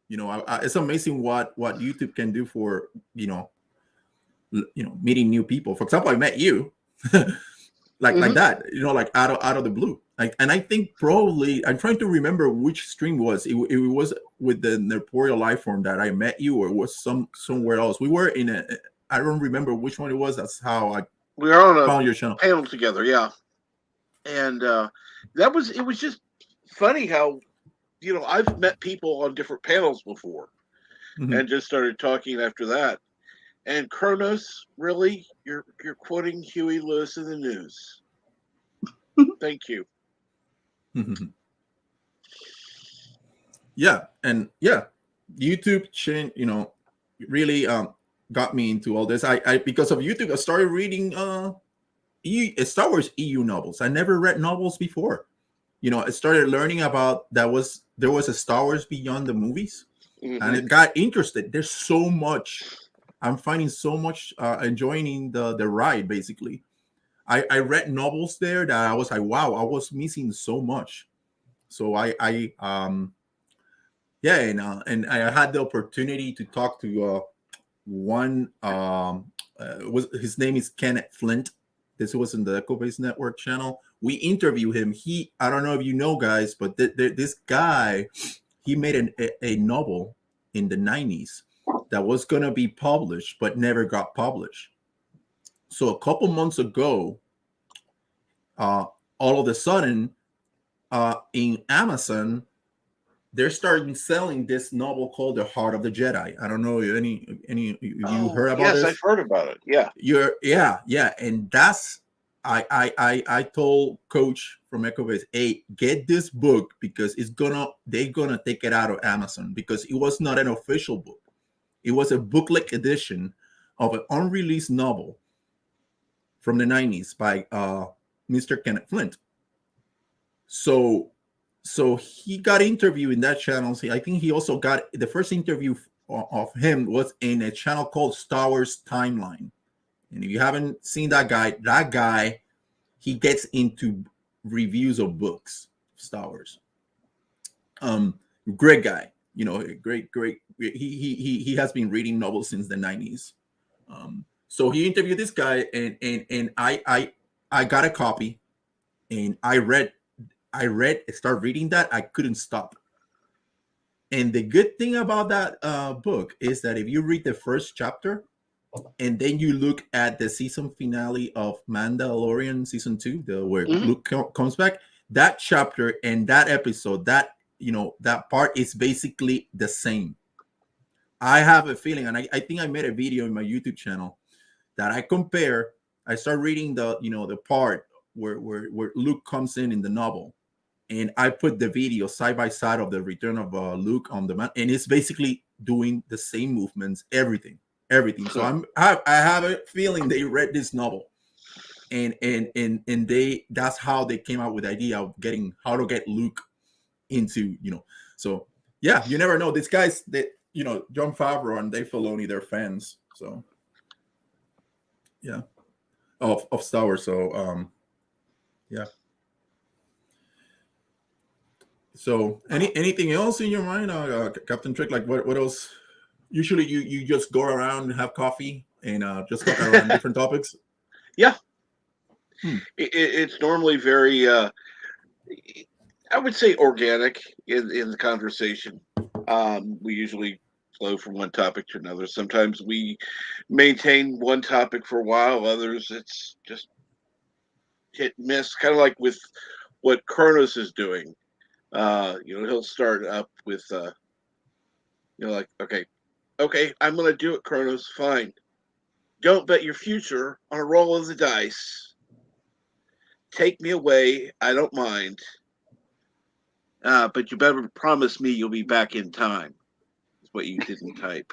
It's amazing what YouTube can do for meeting new people. For example, I met you like that, like out of the blue. And I think probably I'm trying to remember which stream was it was with the Nerporial Life Form that I met you, or it was somewhere else. We were in I don't remember which one it was. That's how we were on found your channel panel together. Yeah. And it was just funny how, I've met people on different panels before, and just started talking after that. And Kronos, really, you're quoting Huey Lewis in the News. Thank you. YouTube changed, really got me into all this. I because of YouTube, I started reading Star Wars EU novels. I never read novels before. I started learning about there was a Star Wars beyond the movies, and it got interested. There's so much. I'm finding so much enjoying the ride. Basically, I read novels there that I was like, wow, I was missing so much. So and I had the opportunity to talk to one. His name is Kenneth Flint. This was in the Echo Base Network channel. We interviewed him. I don't know if you know, guys, but this guy, he made a novel in the 90s that was going to be published, but never got published. So a couple months ago, all of a sudden, in Amazon, they're starting selling this novel called The Heart of the Jedi. I don't know any you Oh, heard about yes, this? I've heard about it. Yeah. Yeah, and that's I told Coach from EchoBase, hey, get this book because they're gonna take it out of Amazon because it was not an official book. It was a booklet edition of an unreleased novel from the 90s by Mr. Kenneth Flint. So he got interviewed in that channel. I think he also got the first interview of him was in a channel called Star Wars Timeline. And if you haven't seen that guy, he gets into reviews of books, Star Wars. Great guy, great. He has been reading novels since the 90s. So he interviewed this guy, and I got a copy, and I start reading that. I couldn't stop. And the good thing about that book is that if you read the first chapter, and then you look at the season finale of Mandalorian season 2, where Luke comes back, that chapter and that episode, that part is basically the same. I have a feeling, and I think I made a video in my YouTube channel that I start reading the part where Luke comes in the novel, and I put the video side by side of the return of Luke on the mount, and it's basically doing the same movements, everything. So I have a feeling they read this novel, and that's how they came out with the idea of how to get Luke into. So yeah, you never know. These guys that Jon Favreau and Dave Filoni, they're fans. So yeah, of Star Wars. So yeah. So anything else in your mind, Captain Trick? Like what else? Usually you just go around and have coffee and just talk around different topics. Yeah. It's normally very, I would say, organic in the conversation. We usually flow from one topic to another. Sometimes we maintain one topic for a while. Others, it's just hit and miss. Kind of like with what Kronos is doing. He'll start up with, like, okay, I'm going to do it, Kronos. Fine. Don't bet your future on a roll of the dice. Take me away. I don't mind. But you better promise me you'll be back in time. Is what you didn't type.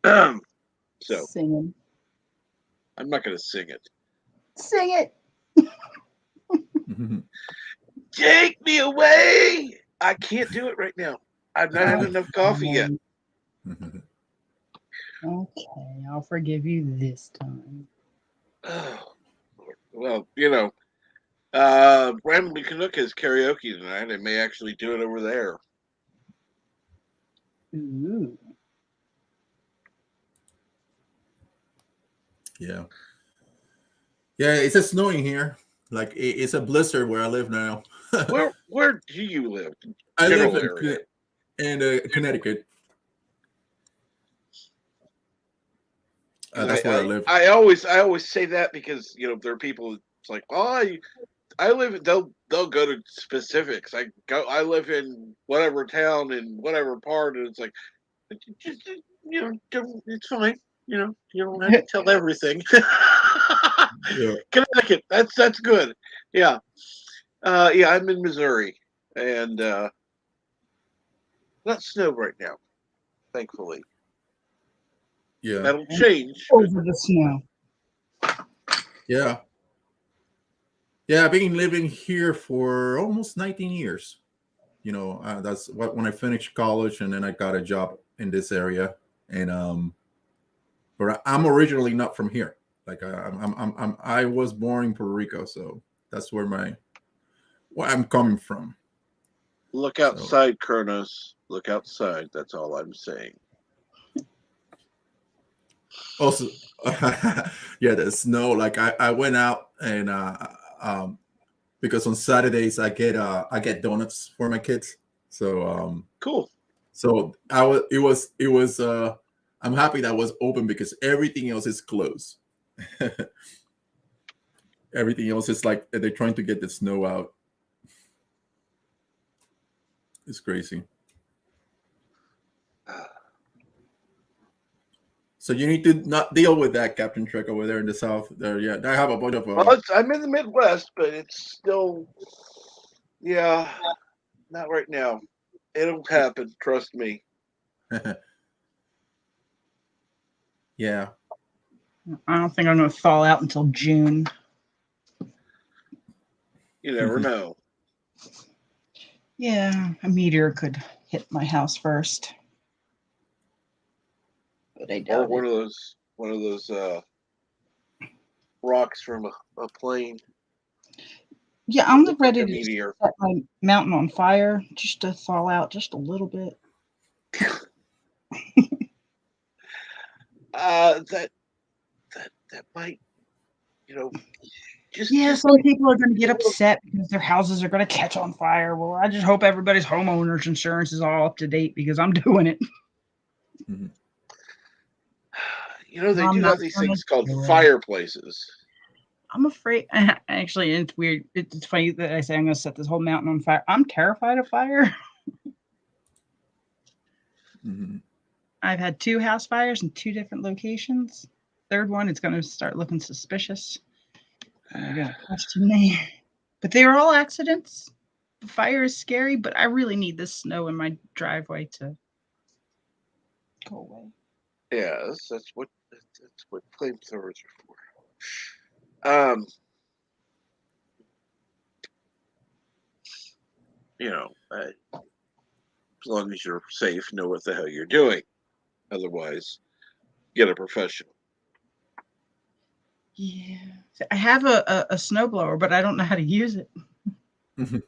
So Singing. I'm not going to sing it. Sing it. Take me away. I can't do it right now. I've not had enough coffee yet. Okay, I'll forgive you this time. Well, Brandon Canuck has karaoke tonight. I may actually do it over there. Ooh. Yeah, it's snowing here. Like it's a blizzard where I live now. Where do you live? I live in Connecticut. That's where I live. I always say that because there are people. It's like, well, I live. They'll go to specifics. I live in whatever town in whatever part, and it's like, just it's fine. You don't have to tell everything. Yeah. Connecticut. That's good. Yeah. I'm in Missouri, and not snow right now, thankfully. Yeah. That'll change. Over the snow. Yeah. Yeah, I've been living here for almost 19 years. That's when I finished college, and then I got a job in this area. And but I'm originally not from here. Like I was born in Puerto Rico, so that's where I'm coming from. Look outside, Kronos. Look outside. That's all I'm saying. Also, yeah, the snow. Like I went out and because on Saturdays I get donuts for my kids. So cool. So it was I'm happy that was open because everything else is closed. Everything else is like they're trying to get the snow out. It's crazy. So you need to not deal with that, Captain Trek, over there in the south. There, yeah, I have a bunch of. Well, I'm in the Midwest, but it's still, yeah, not right now. It'll happen. Trust me. Yeah. I don't think I'm going to thaw out until June. You never know. Yeah, a meteor could hit my house first. But I Or doubt one it. of those rocks from a plane. Yeah, I'm Looks ready like a to meteor. set my mountain on fire just to thaw out just a little bit. That might, you know, just Yeah, some people are going to get upset because their houses are going to catch on fire. Well, I just hope everybody's homeowner's insurance is all up to date because I'm doing it. Mhm. You know, they I'm do not have these gonna things called do it. fireplaces. I'm afraid. Actually, it's weird. It's funny that I say I'm going to set this whole mountain on fire. I'm terrified of fire. Mhm. I've had 2 house fires in 2 different locations. Third one, it's going to start looking suspicious. And they're going to question me. But they were all accidents. The fire is scary, but I really need this snow in my driveway to go away. Yeah, that's what flamethrowers are for. You know, as long as you're safe, know what the hell you're doing. Otherwise, get a professional. Yeah. I have a snowblower, but I don't know how to use it. Mhm.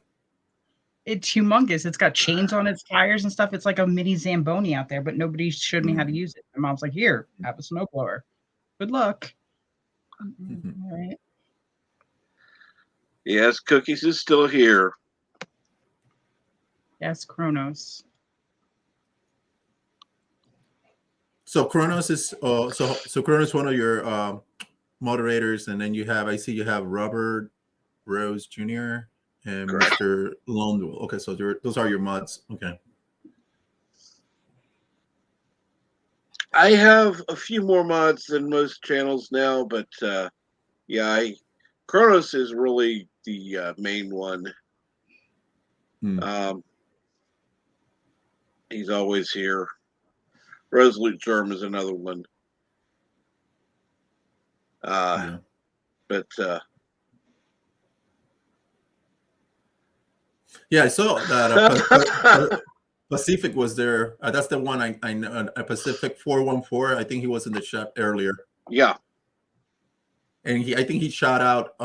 It's humongous. It's got chains on its tires and stuff. It's like a mini Zamboni out there, but nobody showed me how to use it. My mom's like, here, have a snowblower. Good luck. Mhm. All right. Yes, Cookies is still here. Yes, Kronos. So Kronos is so Kronos is one of your moderators, and then I see you have Robert Rose Jr. and Correct. Mr. Londwell. Okay, so those are your mods. Okay. I have a few more mods than most channels now, but yeah, Kronos is really the main one. Hmm. He's always here. Resolute Germ is another one. Yeah. But Yeah, I saw that Pacific was there. That's the one I know. Pacific 414. I think he was in the chat earlier, yeah, and I think he shot out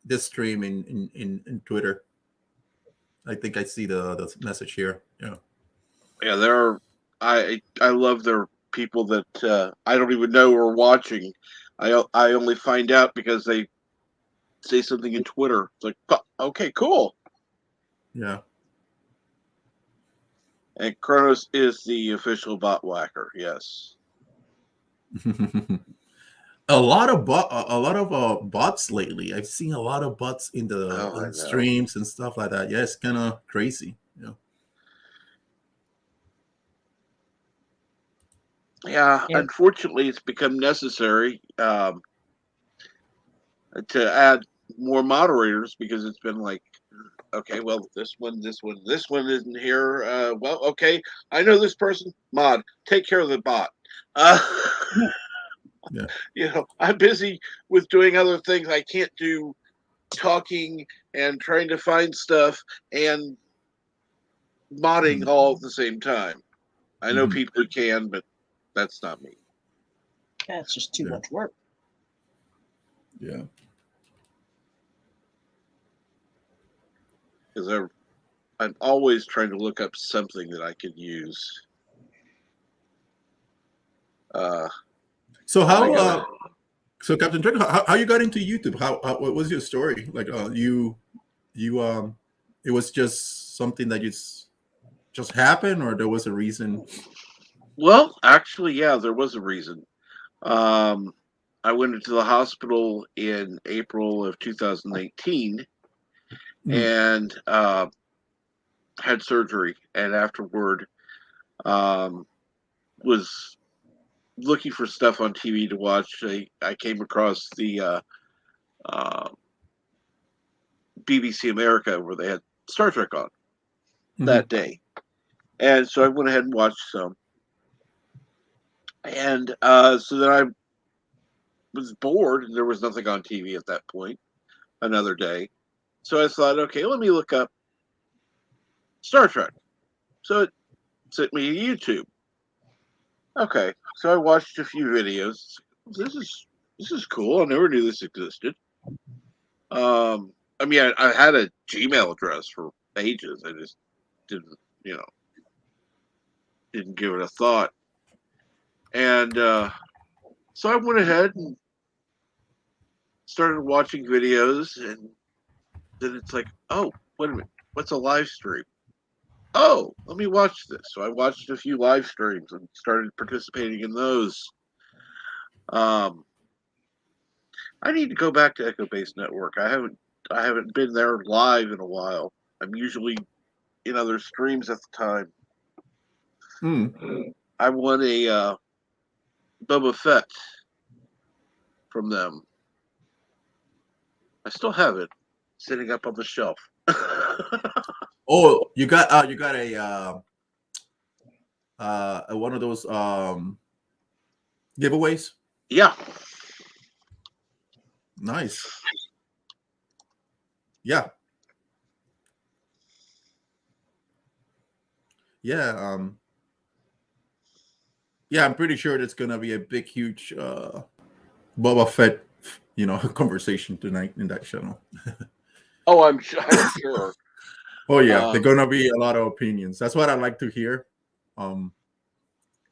this stream in Twitter. I think I see the message here. Yeah. yeah, I love their people that I don't even know are watching. I only find out because they say something in Twitter. It's like, okay, cool. Yeah. And Kronos is the official bot whacker. Yes. A lot of bots lately. I've seen a lot of bots in Oh, I in know. streams and stuff like that. Yeah, it's kind of crazy. Yeah. Yeah, Yeah. unfortunately, it's become necessary to add more moderators because it's been like, okay, well, this one isn't here. Well, okay, I know this person. Mod, take care of the bot. Uh, Yeah. I'm busy with doing other things. I can't do talking and trying to find stuff and modding all at the same time. I know Mhm. people who can, but that's not me. That's just too Yeah. much work. Yeah. Because I'm always trying to look up something that I could use. So I how gotta, so Captain Trick, how you got into YouTube? How what was your story? Like you it was just something that just happened, or there was a reason? well, actually, yeah, there was a reason. Um, I went into the hospital in April of 2018, Mm. and had surgery, and afterward, was looking for stuff on TV to watch. I came across the uh, BBC America where they had Star Trek on that day, and so I went ahead and watched some. And so then I was bored, and there was nothing on TV at that point. Another day, so I thought, okay, let me look up Star Trek. So it sent me to YouTube. Okay, so I watched a few videos. This is cool. I never knew this existed. I mean, I had a Gmail address for ages. I just didn't, didn't give it a thought. And so I went ahead and started watching videos, and then it's like, oh, wait a minute, what's a live stream? Oh, let me watch this. So I watched a few live streams and started participating in those. I need to go back to Echo Base Network. I haven't been there live in a while. I'm usually in other streams at the time. I won a Boba Fett from them. I still have it sitting up on the shelf. Oh, you got a one of those giveaways? Yeah. Nice. Yeah. Yeah, yeah, I'm pretty sure it's gonna be a big, huge Boba Fett, conversation tonight in that channel. Oh, I'm sure. Oh yeah, there's gonna be a lot of opinions. That's what I like to hear.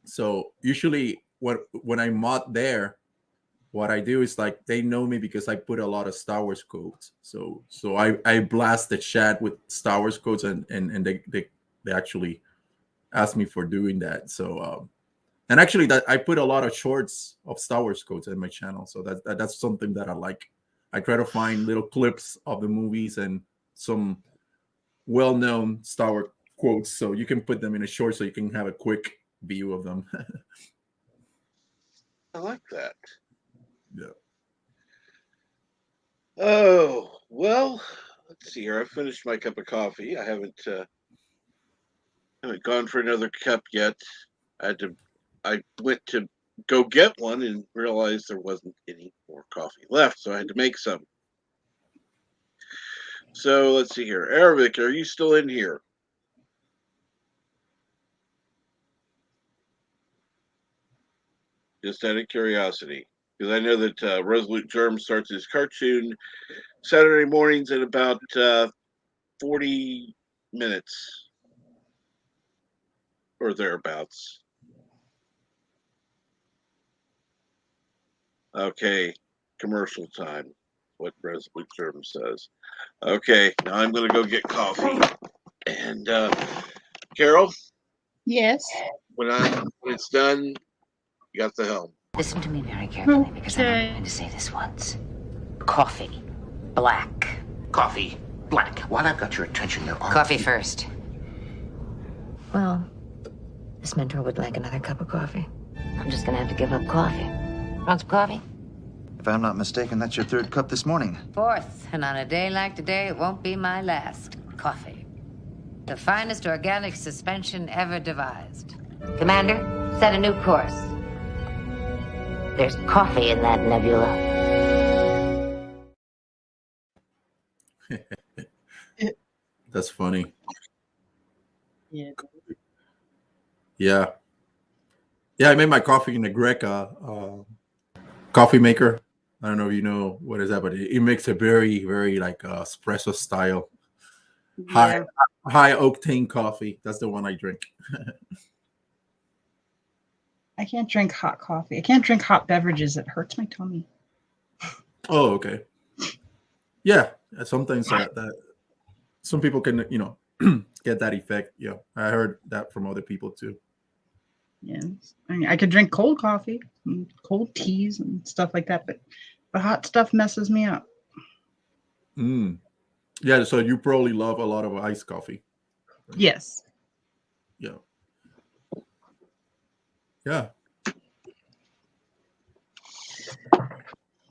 So usually when I mod there, what I do is like they know me because I put a lot of Star Wars quotes. So I blast the chat with Star Wars quotes, and they actually ask me for doing that. So and actually that I put a lot of shorts of Star Wars quotes in my channel. So that's something that I like. I try to find little clips of the movies and some well-known Star Wars quotes, so you can put them in a short, so you can have a quick view of them. I like that. Yeah. Oh, well, let's see here. I finished my cup of coffee. I haven't gone for another cup yet. I went to go get one and realized there wasn't any more coffee left, so I had to make some. So let's see here. Arabic, are you still in here? Just out of curiosity, because I know that Resolute Germ starts his cartoon Saturday mornings at about 40 minutes or thereabouts. Okay, commercial time. What Resolute Germ says. Okay, now I'm going to go get coffee. And Carol? Yes. When it's done, you got the helm. Listen to me very carefully, because I'm only going to say this once. Coffee. Black. Coffee. Black. While I've got your attention, there are... Coffee first. Well, this mentor would like another cup of coffee. I'm just going to have to give up coffee. Want some coffee? If I'm not mistaken, that's your third cup this morning. Fourth, and on a day like today, it won't be my last. Coffee. The finest organic suspension ever devised. Commander, set a new course. There's coffee in that nebula. That's funny. Yeah. Yeah. Yeah, I made my coffee in the Greca coffee maker. I don't know if you know what is that, but it makes a very, very like espresso style high octane coffee. That's the one I drink. I can't drink hot coffee. I can't drink hot beverages. It hurts my tummy. Oh, okay. Yeah, sometimes that some people can, get that effect. Yeah, I heard that from other people too. Yes. I mean, I could drink cold coffee, and cold teas and stuff like that, but hot stuff messes me up. Yeah, so you probably love a lot of iced coffee. Yes. Yeah. Yeah.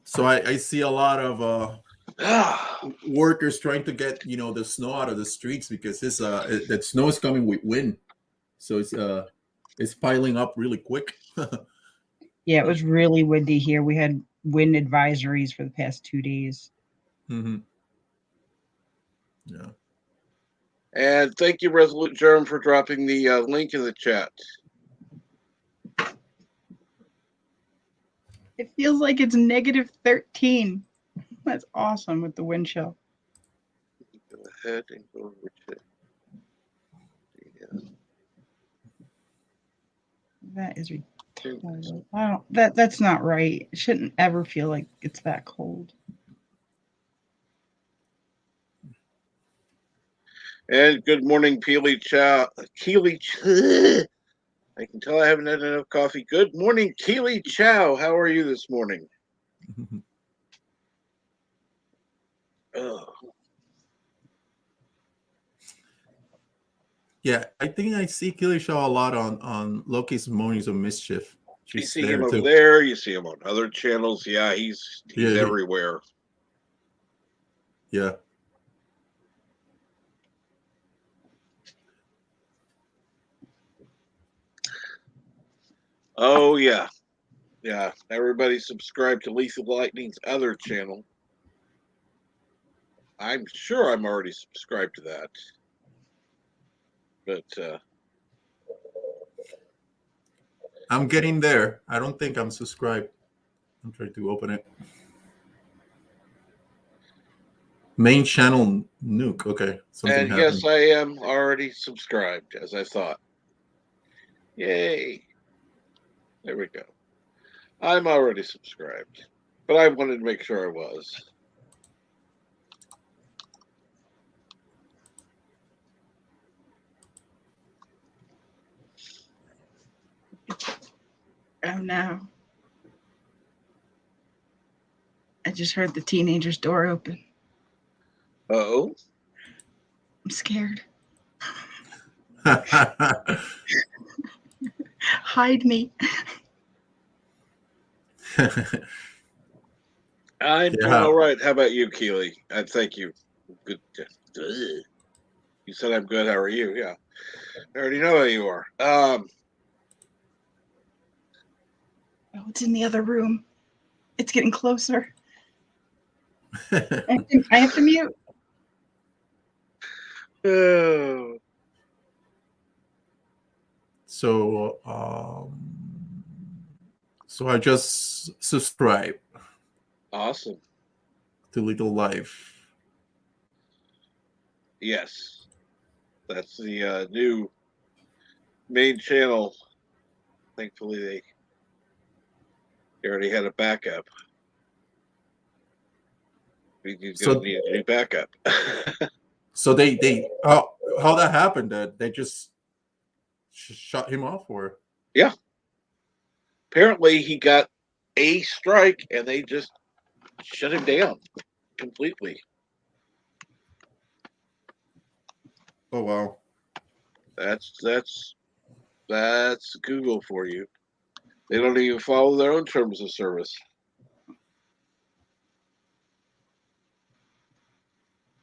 So I see a lot of workers trying to get the snow out of the streets because that snow is coming with wind, so it's piling up really quick. Yeah, it was really windy here. We had wind advisories for the past 2 days. Mm-hmm. Yeah. And thank you, Resolute Germ, for dropping the link in the chat. It feels like it's -13. That's awesome with the wind chill. Go ahead and go over to. Yeah. That is ridiculous. That's not right. It shouldn't ever feel like it's that cold. And good morning, Keely Chow. I can tell I haven't had enough coffee. Good morning, Keely Chow. How are you this morning? Oh. Yeah, I think I see Killer Shaw a lot on Loki's Mornings of Mischief. You She's see there him over too. there. You see him on other channels. Yeah, he's Yeah, everywhere. Yeah. Oh, yeah. Yeah. Everybody subscribe to Lethal Lightning's other channel. I'm sure I'm already subscribed to that. But I'm getting there. I don't think I'm subscribed. I'm trying to open it. Main channel nuke. Okay. Something and happened. yes, I am already subscribed, as I thought. Yay. There we go. I'm already subscribed. But I wanted to make sure I was. Oh no. I just heard the teenager's door open. Uh-oh. I'm scared. Hide me. I'm doing all right. How about you, Keely? Thank you. Good. You said I'm good. How are you? Yeah. I already know how you are. Oh, it's in the other room. It's getting closer. I have to mute. Oh. So I just subscribed. Awesome. To Little Life. Yes. That's the new main channel. Thankfully, they already had a backup. You're going to need a new backup. So they how that happened? They just shut him off, or? Yeah. Apparently, he got a strike, and they just shut him down completely. Oh wow. That's Google for you. They don't even follow their own terms of service.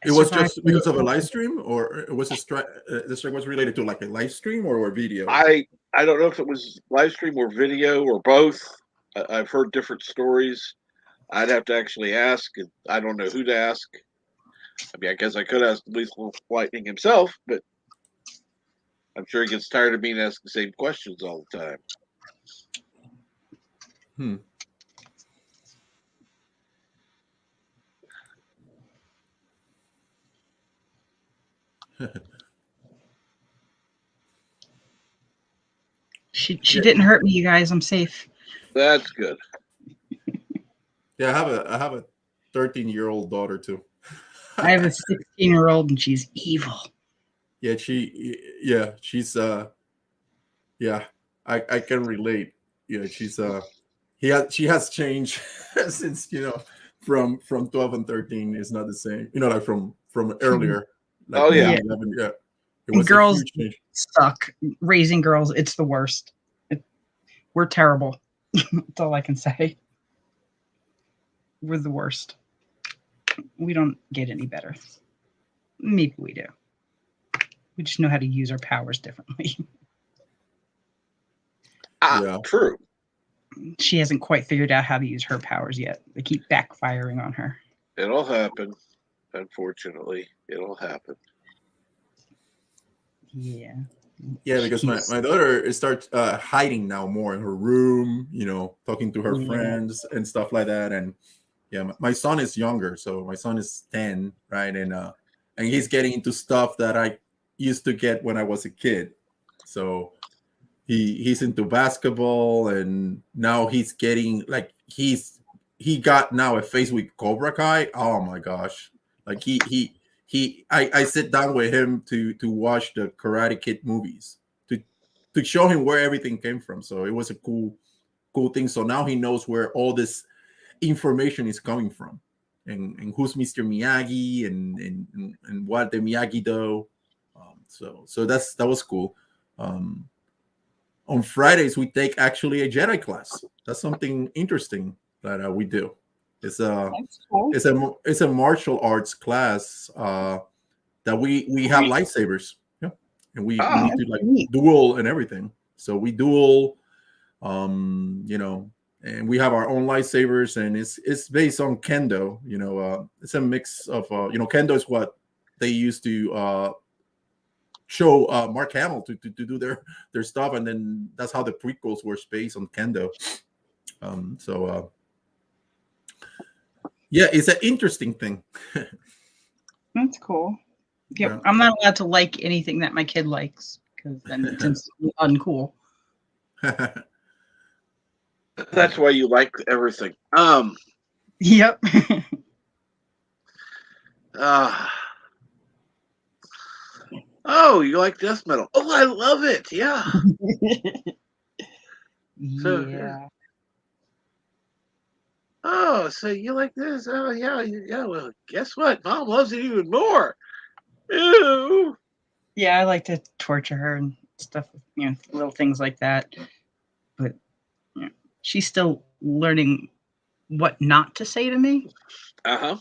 It was just because of a live stream, or was the strike was related to like a live stream or video? I don't know if it was live stream or video or both. I've heard different stories. I'd have to actually ask. I don't know who to ask. I mean, I guess I could ask Lethal Lightning himself, but I'm sure he gets tired of me asking the same questions all the time. She didn't hurt me, you guys. I'm safe. That's good. Yeah, I have a 13-year-old daughter too. I have a 16-year-old and she's evil. Yeah, she's yeah, I can relate. Yeah, she's she has changed since from 12 and 13 is not the same. Like from earlier. Like oh yeah. 11, yeah. It was girls a huge change. suck. Raising girls, it's the worst. We're terrible. That's all I can say. We're the worst. We don't get any better. Maybe we do. We just know how to use our powers differently. Yeah. True. She hasn't quite figured out how to use her powers yet. They keep backfiring on her. It'll happen. Unfortunately, it'll happen. Yeah. Yeah, because my daughter starts hiding now more in her room, talking to her friends and stuff like that. And yeah, my son is younger, so my son is 10, right? And he's getting into stuff that I used to get when I was a kid. So he's into basketball, and now he's getting like he got now a face with Cobra Kai. Oh my gosh! Like I sit down with him to watch the Karate Kid movies to show him where everything came from. So it was a cool thing. So now he knows where all this information is coming from, and who's Mr. Miyagi and what the Miyagi do. So that was cool. On Fridays we take actually a Jedi class. That's something interesting that we do. It's cool. it's a martial arts class that we have lightsabers. Yeah, and we need to like duel and everything. So we duel, and we have our own lightsabers, and it's based on kendo. It's a mix of kendo is what they used to show Mark Hamill to do their stuff, and then that's how the prequels were based on kendo. Yeah, it's an interesting thing. That's cool. Yep. Yeah. I'm not allowed to like anything that my kid likes because then it's instantly uncool. That's why you like everything. Yep. Oh, you like death metal? Oh, I love it. Yeah. Yeah. Oh, so you like this? Oh, yeah. Well, guess what? Mom loves it even more. Ew. Yeah, I like to torture her and stuff, little things like that. But she's still learning what not to say to me. Uh-huh.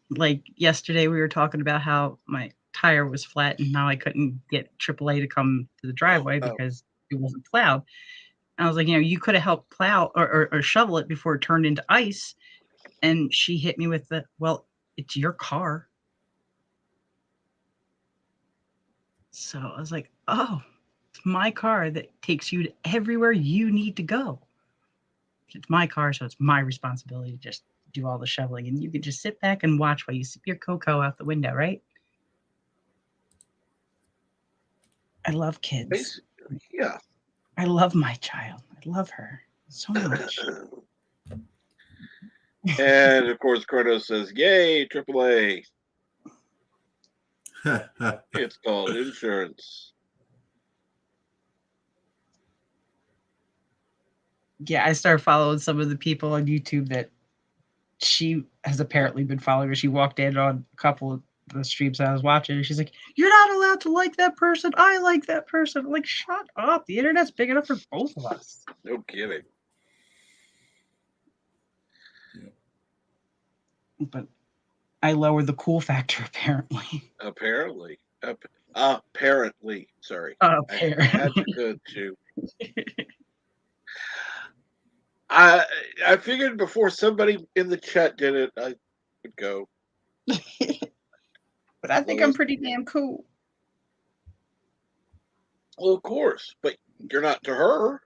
Like yesterday, we were talking about how my tire was flat and now I couldn't get AAA to come to the driveway because it wasn't plowed. I was like, you could have helped plow or shovel it before it turned into ice. And she hit me with well, it's your car. So I was like, oh, it's my car that takes you to everywhere you need to go. It's my car, so it's my responsibility to just do all the shoveling. And you can just sit back and watch while you sip your cocoa out the window, right? I love kids. Yeah. I love my child. I love her so much. And of course, Kronos says, "Yay, AAA!" It's called insurance. Yeah, I started following some of the people on YouTube that she has apparently been following her. She walked in on a couple of the streams I was watching, and she's like, "You're not allowed to like that person. I like that person." I'm like, shut up. The internet's big enough for both of us. No kidding. But I lowered the cool factor, apparently. Apparently. Sorry. Apparently. I had to go to. I figured before somebody in the chat did it, I would go. But I think I'm pretty damn cool. Well, of course, but you're not to her.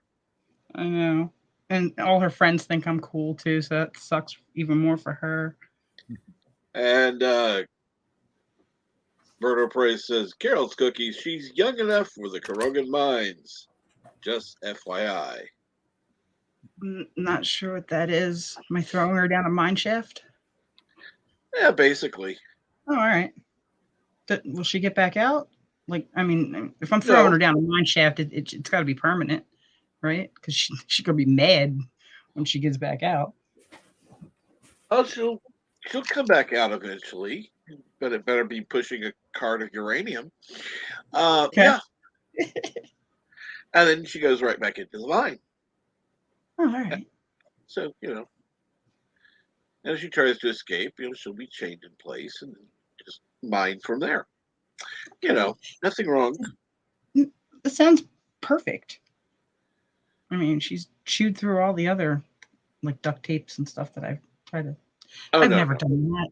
I know. And all her friends think I'm cool too, so that sucks even more for her. And Berto Praise says, Carol's cookies, she's young enough for the Karogan mines. Just FYI. Not sure what that is. Am I throwing her down a mine shaft? Yeah, basically. Oh, all right. Will she get back out? Like, I mean, if I'm throwing her down a mine shaft, it's got to be permanent, right? Because she's going to be mad when she gets back out. Oh, she'll come back out eventually. but it better be pushing a cart of uranium. Okay. Yeah. And then she goes right back into the mine. Oh, all right. So, as she tries to escape, she'll be chained in place and just mine from there. Nothing wrong. It sounds perfect. I mean, she's chewed through all the other like duct tapes and stuff that I've tried to. Oh, I've no, never no. done that.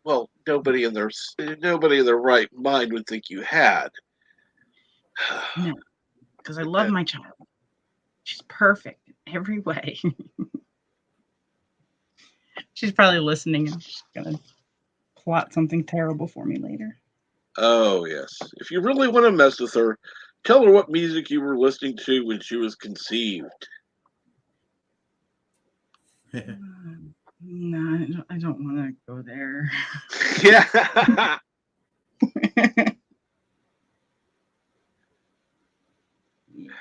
Well, nobody in their right mind would think you had. No, because I love my child. She's perfect in every way. She's probably listening and she's gonna plot something terrible for me later. Oh, yes. If you really want to mess with her, tell her what music you were listening to when she was conceived. No, I don't want to go there. Yeah.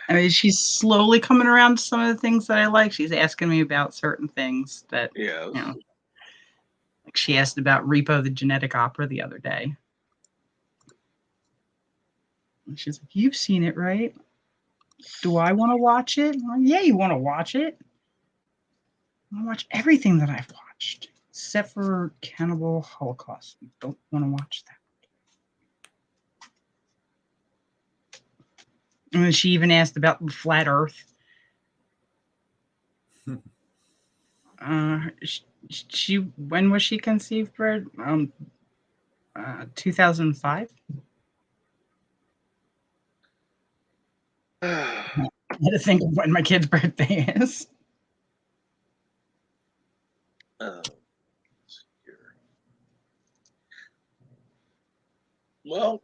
I mean, she's slowly coming around to some of the things that I like. She's asking me about certain things that, Yes. like she asked about Repo the Genetic Opera the other day. And she's like, "You've seen it, right? Do I want to watch it?" I'm like, yeah, you want to watch it? I want to watch everything that I've watched, except for Cannibal Holocaust. I don't want to watch that. And then she even asked about the flat Earth. She when was she conceived, Brad? 2005. I had to think of when my kid's birthday is. Well,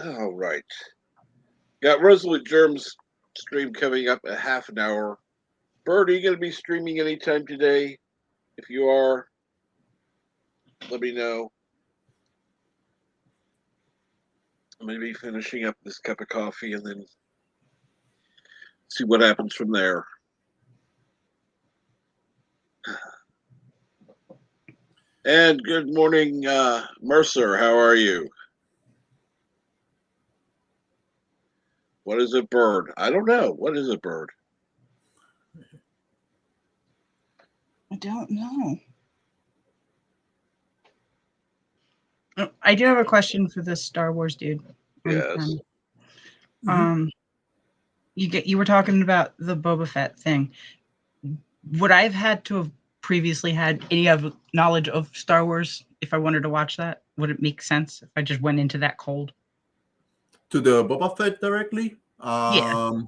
all right. Got Resolute Germs stream coming up in half an hour. Bird, are you going to be streaming anytime today? If you are, let me know. I'm going to be finishing up this cup of coffee and then see what happens from there. And good morning, Mercer. How are you? What is a bird? I don't know. What is a bird? I don't know. I do have a question for this Star Wars dude. Yes. You were talking about the Boba Fett thing. Would I have had to have previously had any of knowledge of Star Wars if I wanted to watch that? Would it make sense if I just went into that cold? To the Boba Fett directly? Yeah.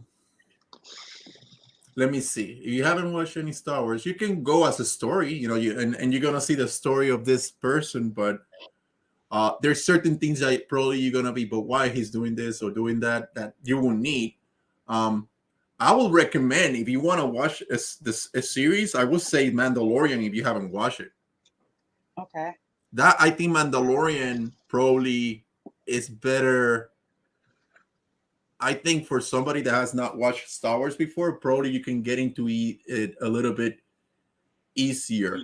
Let me see. If you haven't watched any Star Wars, you can go as a story, and you're gonna see the story of this person, but there's certain things that probably you're gonna be, but why he's doing this or doing that you will need. I will recommend, if you want to watch a series, I would say Mandalorian if you haven't watched it. Okay. That I think Mandalorian probably is better. I think for somebody that has not watched Star Wars before, probably you can get into it a little bit easier.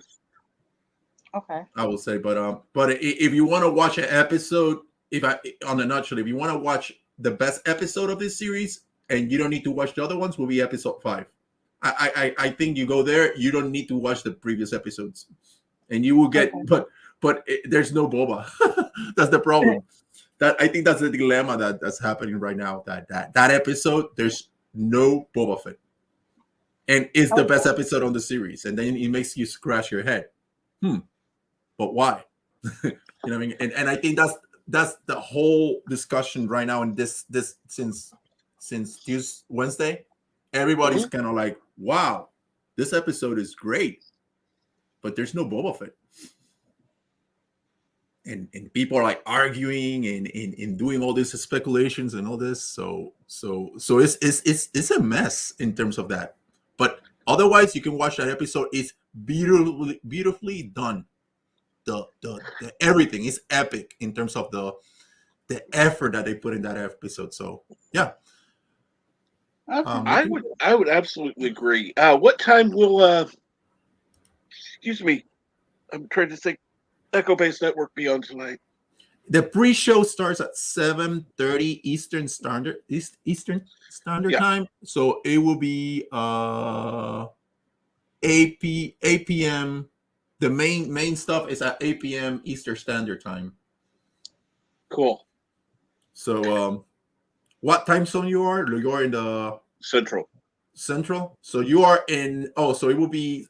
Okay. I would say, but if you want to watch an episode, if you want to watch the best episode of this series, and you don't need to watch the other ones, will be episode 5. I think you go there, you don't need to watch the previous episodes, and you will get. Okay. But there's no Boba. That's the problem. I think that's the dilemma that's happening right now. That episode, there's no Boba Fett, and it's the best episode on the series, and then it makes you scratch your head. But why? You know what I mean? And I think that's the whole discussion right now. And this since Tuesday, Wednesday, everybody's kind of like, wow, this episode is great, but there's no Boba Fett. And people are like arguing and doing all these speculations and all this. So it's a mess in terms of that. But otherwise, you can watch that episode. It's beautifully done. The everything is epic in terms of the effort that they put in that episode. So yeah. Okay. I would absolutely agree. What time will excuse me, I'm trying to think. Echo Base Network be on tonight. The pre-show starts at 7:30 Eastern Standard Time, so it will be 8 p.m. The main stuff is at 8 p.m. Eastern Standard Time. Cool. So, what time zone you are? You're in the Central. So you are in. Oh, so it will be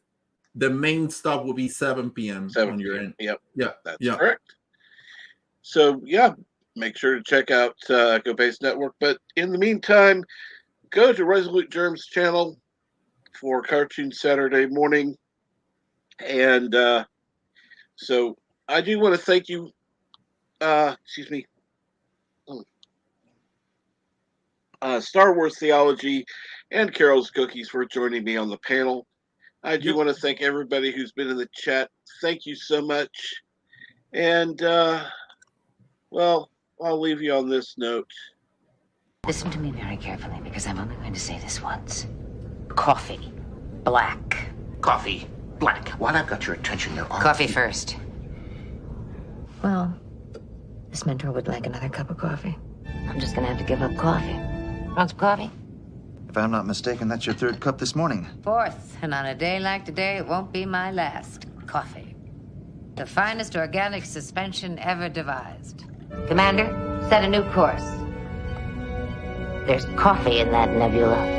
the main stuff will be 7 p.m. 7 on your p.m. end. Yep. Yeah, That's yeah. correct. So yeah, make sure to check out Echo Base Network. But in the meantime, go to Resolute Germs channel for Cartoon Saturday morning. And so I do want to thank you. Excuse me. Star Wars Theology and Carol's Cookies for joining me on the panel. I do want to thank everybody who's been in the chat. Thank you so much. And, well, I'll leave you on this note. Listen to me very carefully, because I'm only going to say this once. Coffee. Black. Coffee. Black. While I've got your attention, there are... Coffee first. Well, this mentor would like another cup of coffee. I'm just gonna have to give up coffee. Want some coffee? If I'm not mistaken, that's your third cup this morning. Fourth, and on a day like today, it won't be my last. Coffee. The finest organic suspension ever devised. Commander, set a new course. There's coffee in that nebula.